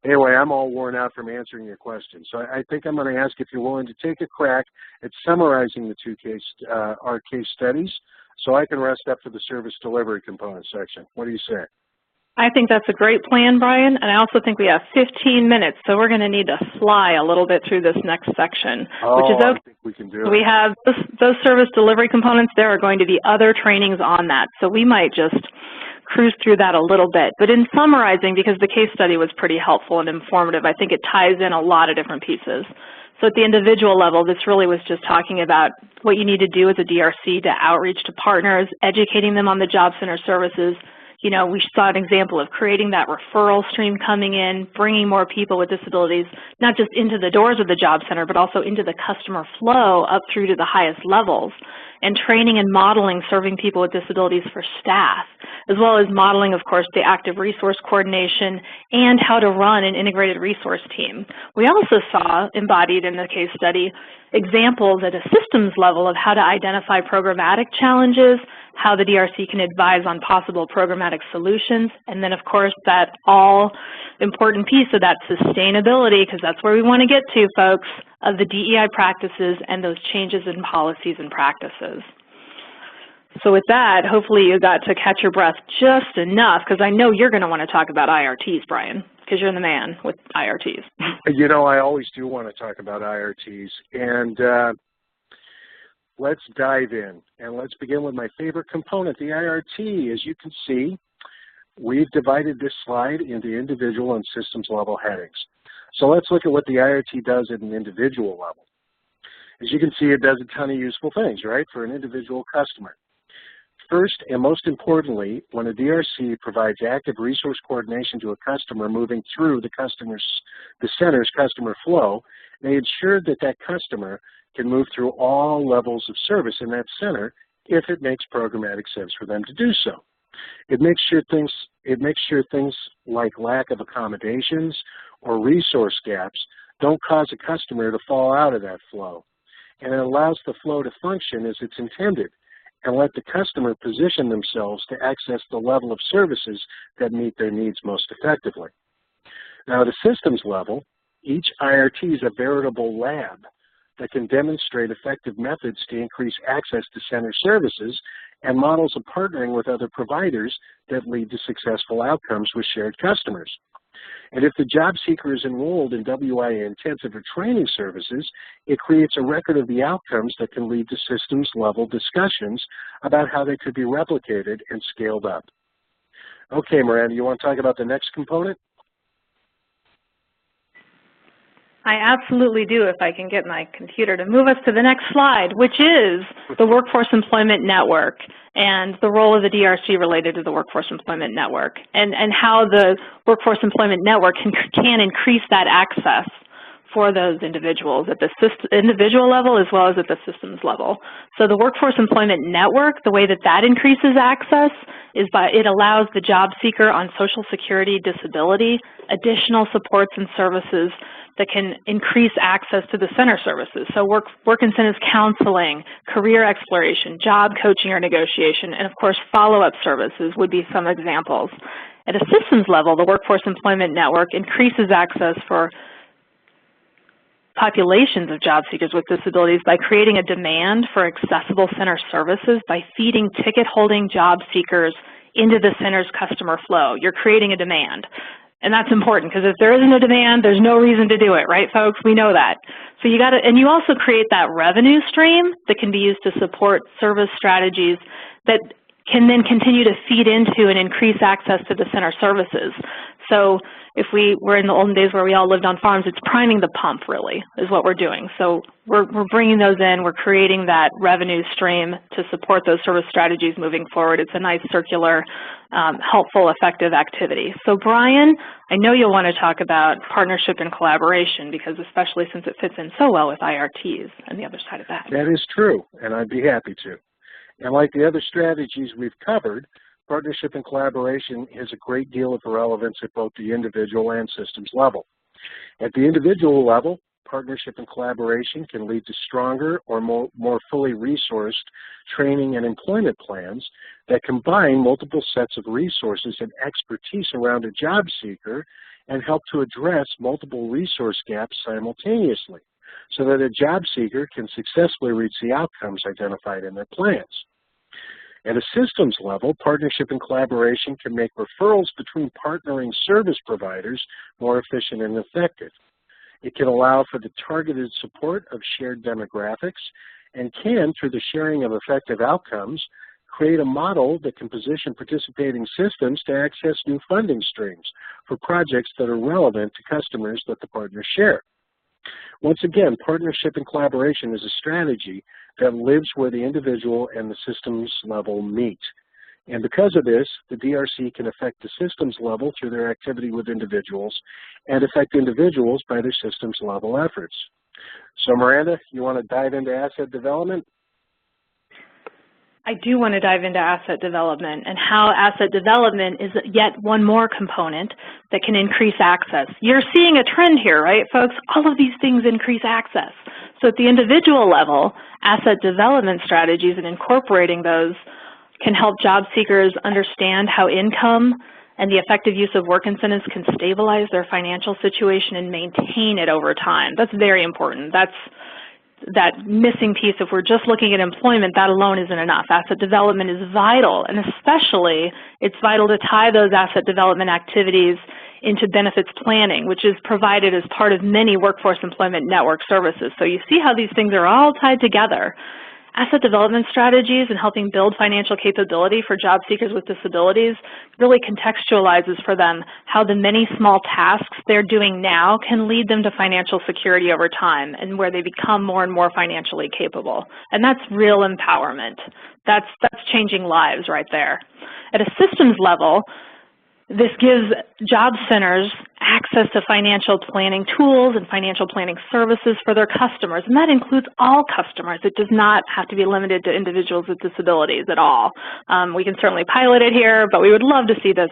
Anyway, I'm all worn out from answering your questions. So I think I'm going to ask if you're willing to take a crack at summarizing the our case studies, so I can rest up for the service delivery component section. What do you say? I think that's a great plan, Brian, and I also think we have 15 minutes, so we're going to need to fly a little bit through this next section, which is okay. I think we can do it. We have those service delivery components. There are going to be other trainings on that, so we might just cruise through that a little bit. But in summarizing, because the case study was pretty helpful and informative, I think it ties in a lot of different pieces. So at the individual level, this really was just talking about what you need to do as a DRC to outreach to partners, educating them on the Job Center services. We saw an example of creating that referral stream coming in, bringing more people with disabilities, not just into the doors of the Job Center, but also into the customer flow up through to the highest levels, and training and modeling serving people with disabilities for staff, as well as modeling, of course, the active resource coordination and how to run an integrated resource team. We also saw, embodied in the case study, examples at a systems level of how to identify programmatic challenges, how the DRC can advise on possible programmatic solutions, and then, of course, that all-important piece of that sustainability, because that's where we want to get to, folks, of the DEI practices and those changes in policies and practices. So with that, hopefully you got to catch your breath just enough, because I know you're going to want to talk about IRTs, Brian, because you're the man with IRTs. I always do want to talk about IRTs, and let's dive in, and let's begin with my favorite component, the IRT. As you can see, we've divided this slide into individual and systems level headings. So let's look at what the IRT does at an individual level. As you can see, it does a ton of useful things, right, for an individual customer. First, and most importantly, when a DRC provides active resource coordination to a customer moving through the center's customer flow, they ensure that that customer can move through all levels of service in that center if it makes programmatic sense for them to do so. It makes sure things like lack of accommodations or resource gaps don't cause a customer to fall out of that flow. And it allows the flow to function as it's intended and let the customer position themselves to access the level of services that meet their needs most effectively. Now, at a systems level, each IRT is a veritable lab that can demonstrate effective methods to increase access to center services and models of partnering with other providers that lead to successful outcomes with shared customers. And if the job seeker is enrolled in WIA intensive or training services, it creates a record of the outcomes that can lead to systems level discussions about how they could be replicated and scaled up. Okay, Miranda, you want to talk about the next component? I absolutely do, if I can get my computer to move us to the next slide, which is the Workforce Employment Network and the role of the DRC related to the Workforce Employment Network, and how the Workforce Employment Network can increase that access for those individuals at the individual level as well as at the systems level. So the Workforce Employment Network, the way that that increases access is by it allows the job seeker on Social Security disability additional supports and services that can increase access to the center services. So work incentives counseling, career exploration, job coaching or negotiation, and of course follow-up services would be some examples. At a systems level, the Workforce Employment Network increases access for populations of job seekers with disabilities by creating a demand for accessible center services by feeding ticket-holding job seekers into the center's customer flow. You're creating a demand. And that's important because if there isn't a demand, there's no reason to do it, right, folks? We know that. So you got to, and you also create that revenue stream that can be used to support service strategies that can then continue to feed into and increase access to the center services. So if we were in the olden days where we all lived on farms, it's priming the pump, really, is what we're doing. So we're bringing those in. We're creating that revenue stream to support those service strategies moving forward. It's a nice circular, helpful, effective activity. So Brian, I know you'll want to talk about partnership and collaboration because especially since it fits in so well with IRTs and the other side of that. That is true, and I'd be happy to. And like the other strategies we've covered, partnership and collaboration has a great deal of relevance at both the individual and systems level. At the individual level, partnership and collaboration can lead to stronger or more fully resourced training and employment plans that combine multiple sets of resources and expertise around a job seeker and help to address multiple resource gaps simultaneously so that a job seeker can successfully reach the outcomes identified in their plans. At a systems level, partnership and collaboration can make referrals between partnering service providers more efficient and effective. It can allow for the targeted support of shared demographics and can, through the sharing of effective outcomes, create a model that can position participating systems to access new funding streams for projects that are relevant to customers that the partners share. Once again, partnership and collaboration is a strategy that lives where the individual and the systems level meet. And because of this, the DRC can affect the systems level through their activity with individuals and affect individuals by their systems level efforts. So Miranda, you want to dive into asset development? I do want to dive into asset development and how asset development is yet one more component that can increase access. You're seeing a trend here, right, folks? All of these things increase access. So at the individual level, asset development strategies and incorporating those can help job seekers understand how income and the effective use of work incentives can stabilize their financial situation and maintain it over time. That's very important. That's that missing piece. If we're just looking at employment, that alone isn't enough. Asset development is vital, and especially it's vital to tie those asset development activities into benefits planning, which is provided as part of many Workforce Employment Network services. So you see how these things are all tied together. Asset development strategies and helping build financial capability for job seekers with disabilities really contextualizes for them how the many small tasks they're doing now can lead them to financial security over time and where they become more and more financially capable. And that's real empowerment. That's changing lives right there. At a systems level, this gives job centers access to financial planning tools and financial planning services for their customers, and that includes all customers. It does not have to be limited to individuals with disabilities at all. We can certainly pilot it here, but we would love to see this,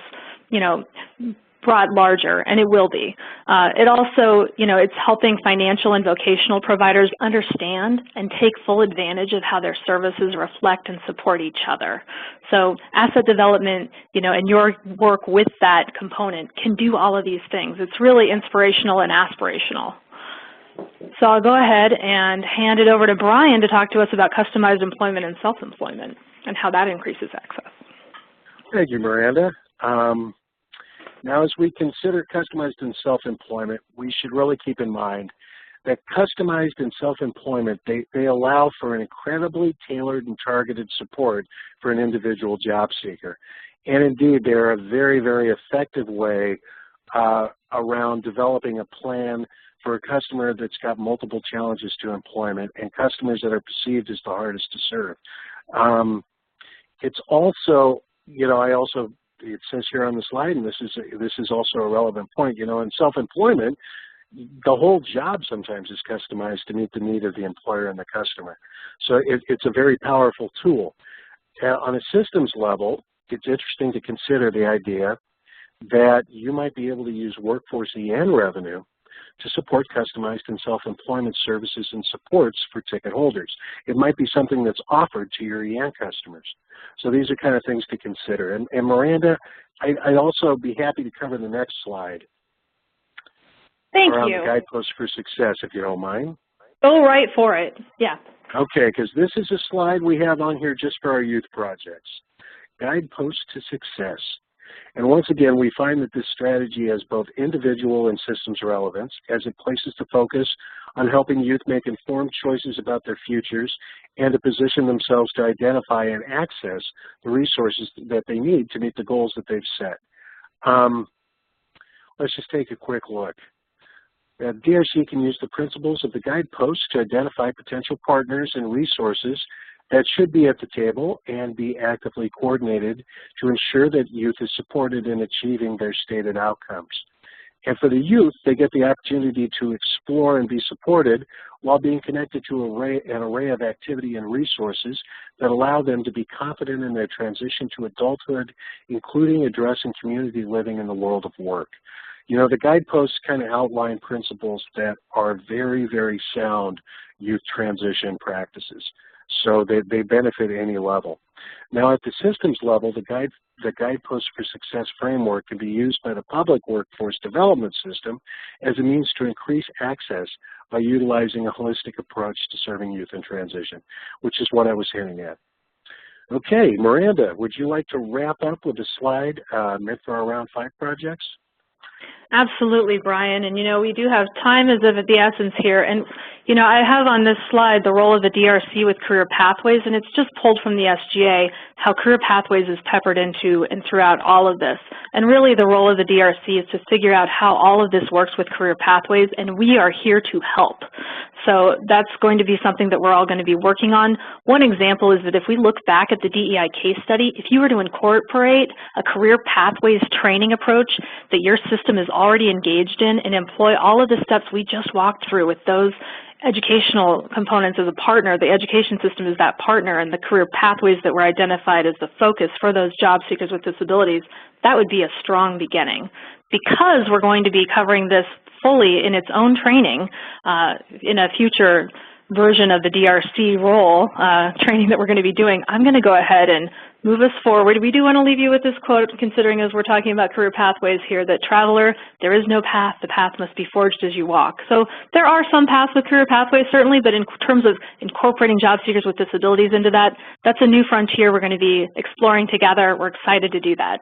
brought larger, and it will be. It also, it's helping financial and vocational providers understand and take full advantage of how their services reflect and support each other. So asset development, and your work with that component can do all of these things. It's really inspirational and aspirational. So I'll go ahead and hand it over to Brian to talk to us about customized employment and self-employment and how that increases access. Thank you, Miranda. Now, as we consider customized and self-employment, we should really keep in mind that customized and self-employment, they allow for an incredibly tailored and targeted support for an individual job seeker. And indeed, they're a very, very effective way around developing a plan for a customer that's got multiple challenges to employment and customers that are perceived as the hardest to serve. It's also, it says here on the slide, and this is also a relevant point, in self-employment, the whole job sometimes is customized to meet the need of the employer and the customer. So it's a very powerful tool. On a systems level, it's interesting to consider the idea that you might be able to use Workforce EN revenue to support customized and self-employment services and supports for ticket holders. It might be something that's offered to your EN customers. So these are kind of things to consider. And Miranda, I'd also be happy to cover the next slide. Thank around you. The guideposts for success, if you don't mind. Go right for it. Yeah. Okay, because this is a slide we have on here just for our youth projects. Guideposts to success. And once again, we find that this strategy has both individual and systems relevance, as it places the focus on helping youth make informed choices about their futures and to position themselves to identify and access the resources that they need to meet the goals that they've set. Let's just take a quick look. DRC can use the principles of the guideposts to identify potential partners and resources that should be at the table and be actively coordinated to ensure that youth is supported in achieving their stated outcomes. And for the youth, they get the opportunity to explore and be supported while being connected to an array of activity and resources that allow them to be confident in their transition to adulthood, including addressing community living in the world of work. You know, the guideposts kind of outline principles that are very, very sound youth transition practices. So they benefit any level. Now at the systems level, the Guideposts for Success framework can be used by the public workforce development system as a means to increase access by utilizing a holistic approach to serving youth in transition, which is what I was hinting at. Okay, Miranda, would you like to wrap up with a slide meant for our Round 5 projects? Absolutely, Brian. And, you know, we do have time is of the essence here. And, you know, I have on this slide the role of the DRC with career pathways, and it's just pulled from the SGA, how career pathways is peppered into and throughout all of this. And really the role of the DRC is to figure out how all of this works with career pathways, and we are here to help. So that's going to be something that we're all going to be working on. One example is that if we look back at the DEI case study, if you were to incorporate a career pathways training approach that your system is already engaged in and employ all of the steps we just walked through with those educational components as a partner, the education system is that partner, and the career pathways that were identified as the focus for those job seekers with disabilities, that would be a strong beginning. Because we're going to be covering this fully in its own training in a future version of the DRC role training that we're going to be doing, I'm going to go ahead and move us forward. We do want to leave you with this quote, considering as we're talking about career pathways here, that traveler, there is no path, the path must be forged as you walk. So there are some paths with career pathways, certainly, but in terms of incorporating job seekers with disabilities into that, that's a new frontier we're going to be exploring together. We're excited to do that.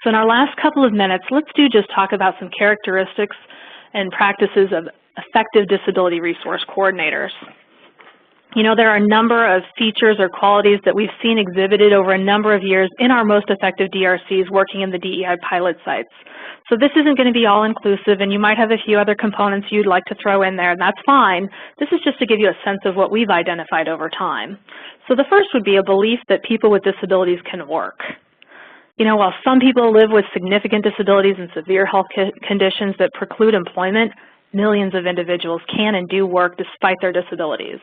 So in our last couple of minutes, let's just talk about some characteristics and practices of effective disability resource coordinators. You know, there are a number of features or qualities that we've seen exhibited over a number of years in our most effective DRCs working in the DEI pilot sites. So this isn't going to be all-inclusive, and you might have a few other components you'd like to throw in there, and that's fine. This is just to give you a sense of what we've identified over time. So the first would be a belief that people with disabilities can work. You know, while some people live with significant disabilities and severe health conditions that preclude employment, millions of individuals can and do work despite their disabilities.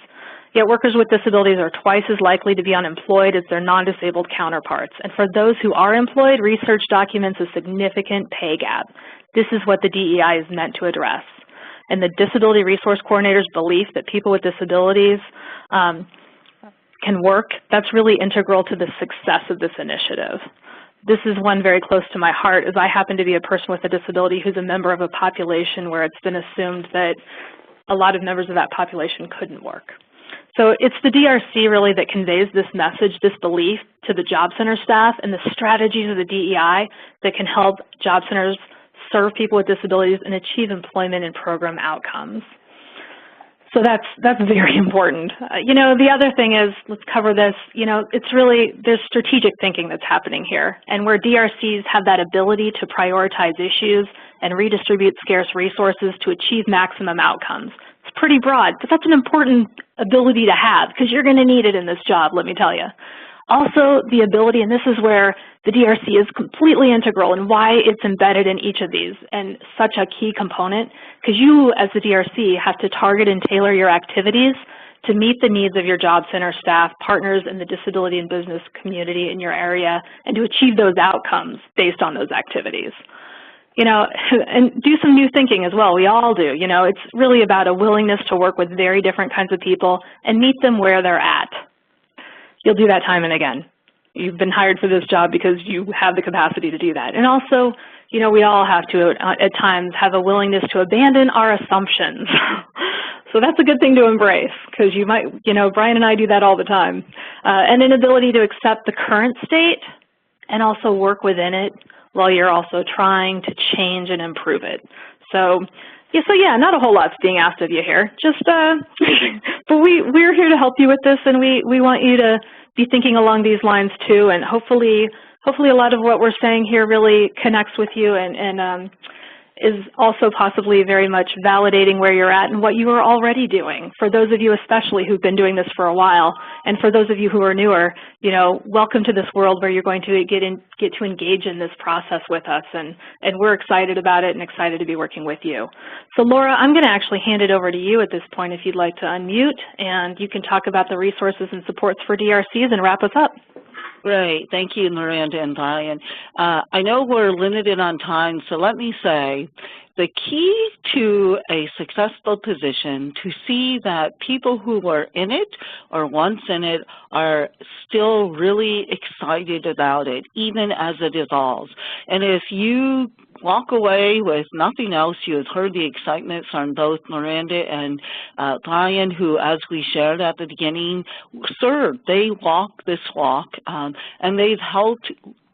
Yet workers with disabilities are twice as likely to be unemployed as their non-disabled counterparts. And for those who are employed, research documents a significant pay gap. This is what the DEI is meant to address. And the Disability Resource Coordinator's belief that people with disabilities can work, that's really integral to the success of this initiative. This is one very close to my heart, as I happen to be a person with a disability who's a member of a population where it's been assumed that a lot of members of that population couldn't work. So it's the DRC really that conveys this message, this belief to the job center staff, and the strategies of the DEI that can help job centers serve people with disabilities and achieve employment and program outcomes. So that's very important. You know, the other thing is, let's cover this, you know, it's really, there's strategic thinking that's happening here. And where DRCs have that ability to prioritize issues and redistribute scarce resources to achieve maximum outcomes. It's pretty broad, but that's an important ability to have because you're going to need it in this job, let me tell you. Also, the ability, and this is where the DRC is completely integral and why it's embedded in each of these and such a key component, because you as the DRC have to target and tailor your activities to meet the needs of your job center staff, partners in the disability and business community in your area, and to achieve those outcomes based on those activities. You know, and do some new thinking as well. We all do. You know, it's really about a willingness to work with very different kinds of people and meet them where they're at. You'll do that time and again. You've been hired for this job because you have the capacity to do that. And also, you know, we all have to at times have a willingness to abandon our assumptions. So that's a good thing to embrace, because you might, you know, Brian and I do that all the time. And an ability to accept the current state and also work within it while you're also trying to change and improve it. So yeah, not a whole lot's being asked of you here. Just, but we're here to help you with this, and we want you to be thinking along these lines too. And hopefully a lot of what we're saying here really connects with you and is also possibly very much validating where you're at and what you are already doing. For those of you especially who've been doing this for a while, and for those of you who are newer, you know, welcome to this world where you're going to get to engage in this process with us, and we're excited about it and excited to be working with you. So Laura, I'm going to actually hand it over to you at this point if you'd like to unmute, and you can talk about the resources and supports for DRCs and wrap us up. Great. Thank you, Miranda and Brian. I know we're limited on time, so let me say the key to a successful position to see that people who were in it or once in it are still really excited about it, even as it evolves. And if you walk away with nothing else, you have heard the excitement from both Miranda and Brian, who, as we shared at the beginning, served. They walk this walk, and they've helped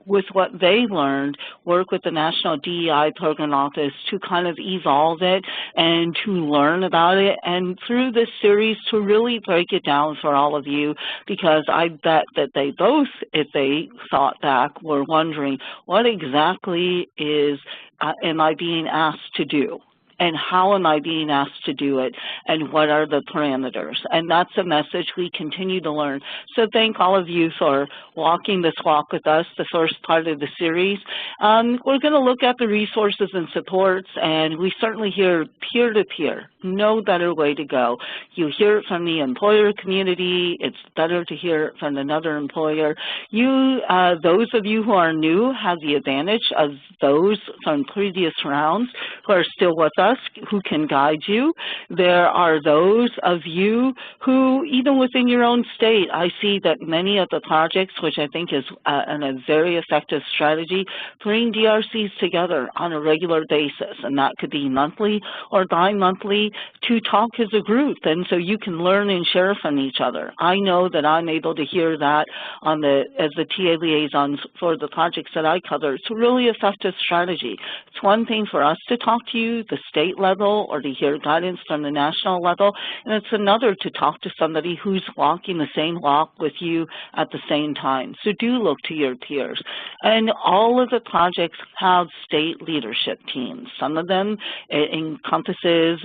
with what they learned, work with the National DEI Program Office to kind of evolve it and to learn about it, and through this series to really break it down for all of you, because I bet that they both, if they thought back, were wondering, what exactly am I being asked to do? And how am I being asked to do it, and what are the parameters? And that's a message we continue to learn. So thank all of you for walking this walk with us, the first part of the series. We're going to look at the resources and supports, and we certainly hear peer-to-peer, no better way to go. You hear it from the employer community, it's better to hear it from another employer. Those of you who are new have the advantage of those from previous rounds who are still with us, who can guide you. There are those of you who, even within your own state, I see that many of the projects, which I think is a very effective strategy, bring DRCs together on a regular basis, and that could be monthly or bi-monthly, to talk as a group, and so you can learn and share from each other. I know that I'm able to hear that as the TA liaisons for the projects that I cover. It's a really effective strategy. It's one thing for us to talk to you, the state level, or to hear guidance from the national level, and it's another to talk to somebody who's walking the same walk with you at the same time. So do look to your peers. And all of the projects have state leadership teams. Some of them encompasses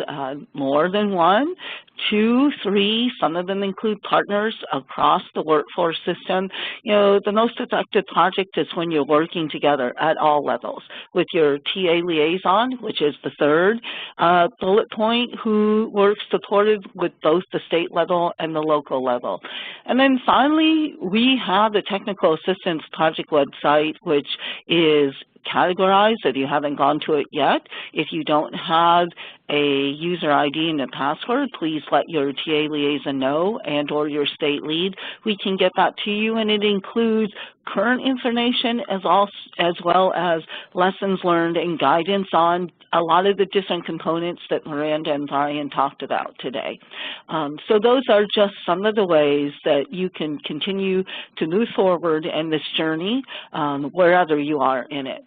more than one, 2, 3, some of them include partners across the workforce system. You know, the most effective project is when you're working together at all levels with your TA liaison, which is the third bullet point, who works supported with both the state level and the local level. And then finally, we have the Technical Assistance Project website, which is categorized if you haven't gone to it yet. If you don't have a user ID and a password, please let your TA liaison know, and or your state lead. We can get that to you, and it includes current information as well as lessons learned and guidance on a lot of the different components that Miranda and Brian talked about today. So those are just some of the ways that you can continue to move forward in this journey wherever you are in it.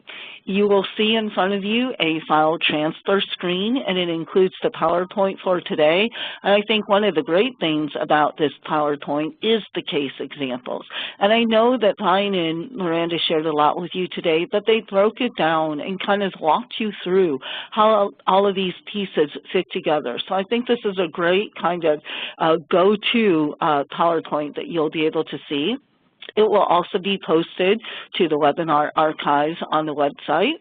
You will see in front of you a file transfer screen, and it includes the PowerPoint for today. And I think one of the great things about this PowerPoint is the case examples. And I know that Brian and Miranda shared a lot with you today, but they broke it down and kind of walked you through how all of these pieces fit together. So I think this is a great kind of go-to PowerPoint that you'll be able to see. It will also be posted to the webinar archives on the website.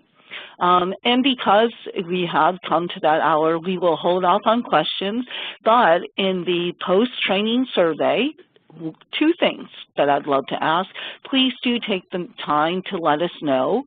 And because we have come to that hour, we will hold off on questions, but in the post-training survey, 2 things that I'd love to ask. Please do take the time to let us know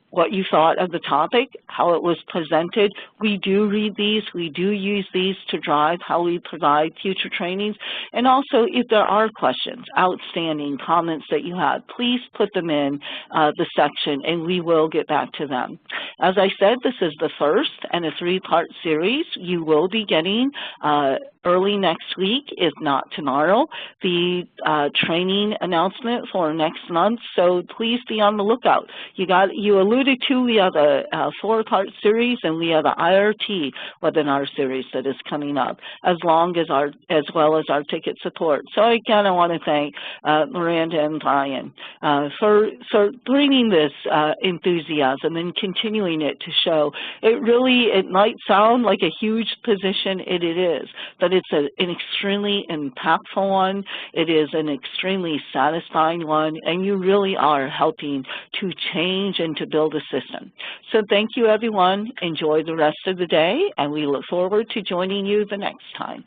what you thought of the topic, how it was presented. We do read these. We do use these to drive how we provide future trainings. And also, if there are questions, outstanding comments that you have, please put them in the section and we will get back to them. As I said, this is the first in a 3-part series. You will be getting early next week, if not tomorrow, the training announcement for next month. So please be on the lookout. You alluded to, we have a 4-part series, and we have an IRT webinar series that is coming up, as well as our ticket support. So again, I want to thank Miranda and Brian for bringing this enthusiasm and continuing it to show. It might sound like a huge position, it is, but it's an extremely impactful one. It is an extremely satisfying one, and you really are helping to change and to build a system. So thank you, everyone. Enjoy the rest of the day, and we look forward to joining you the next time.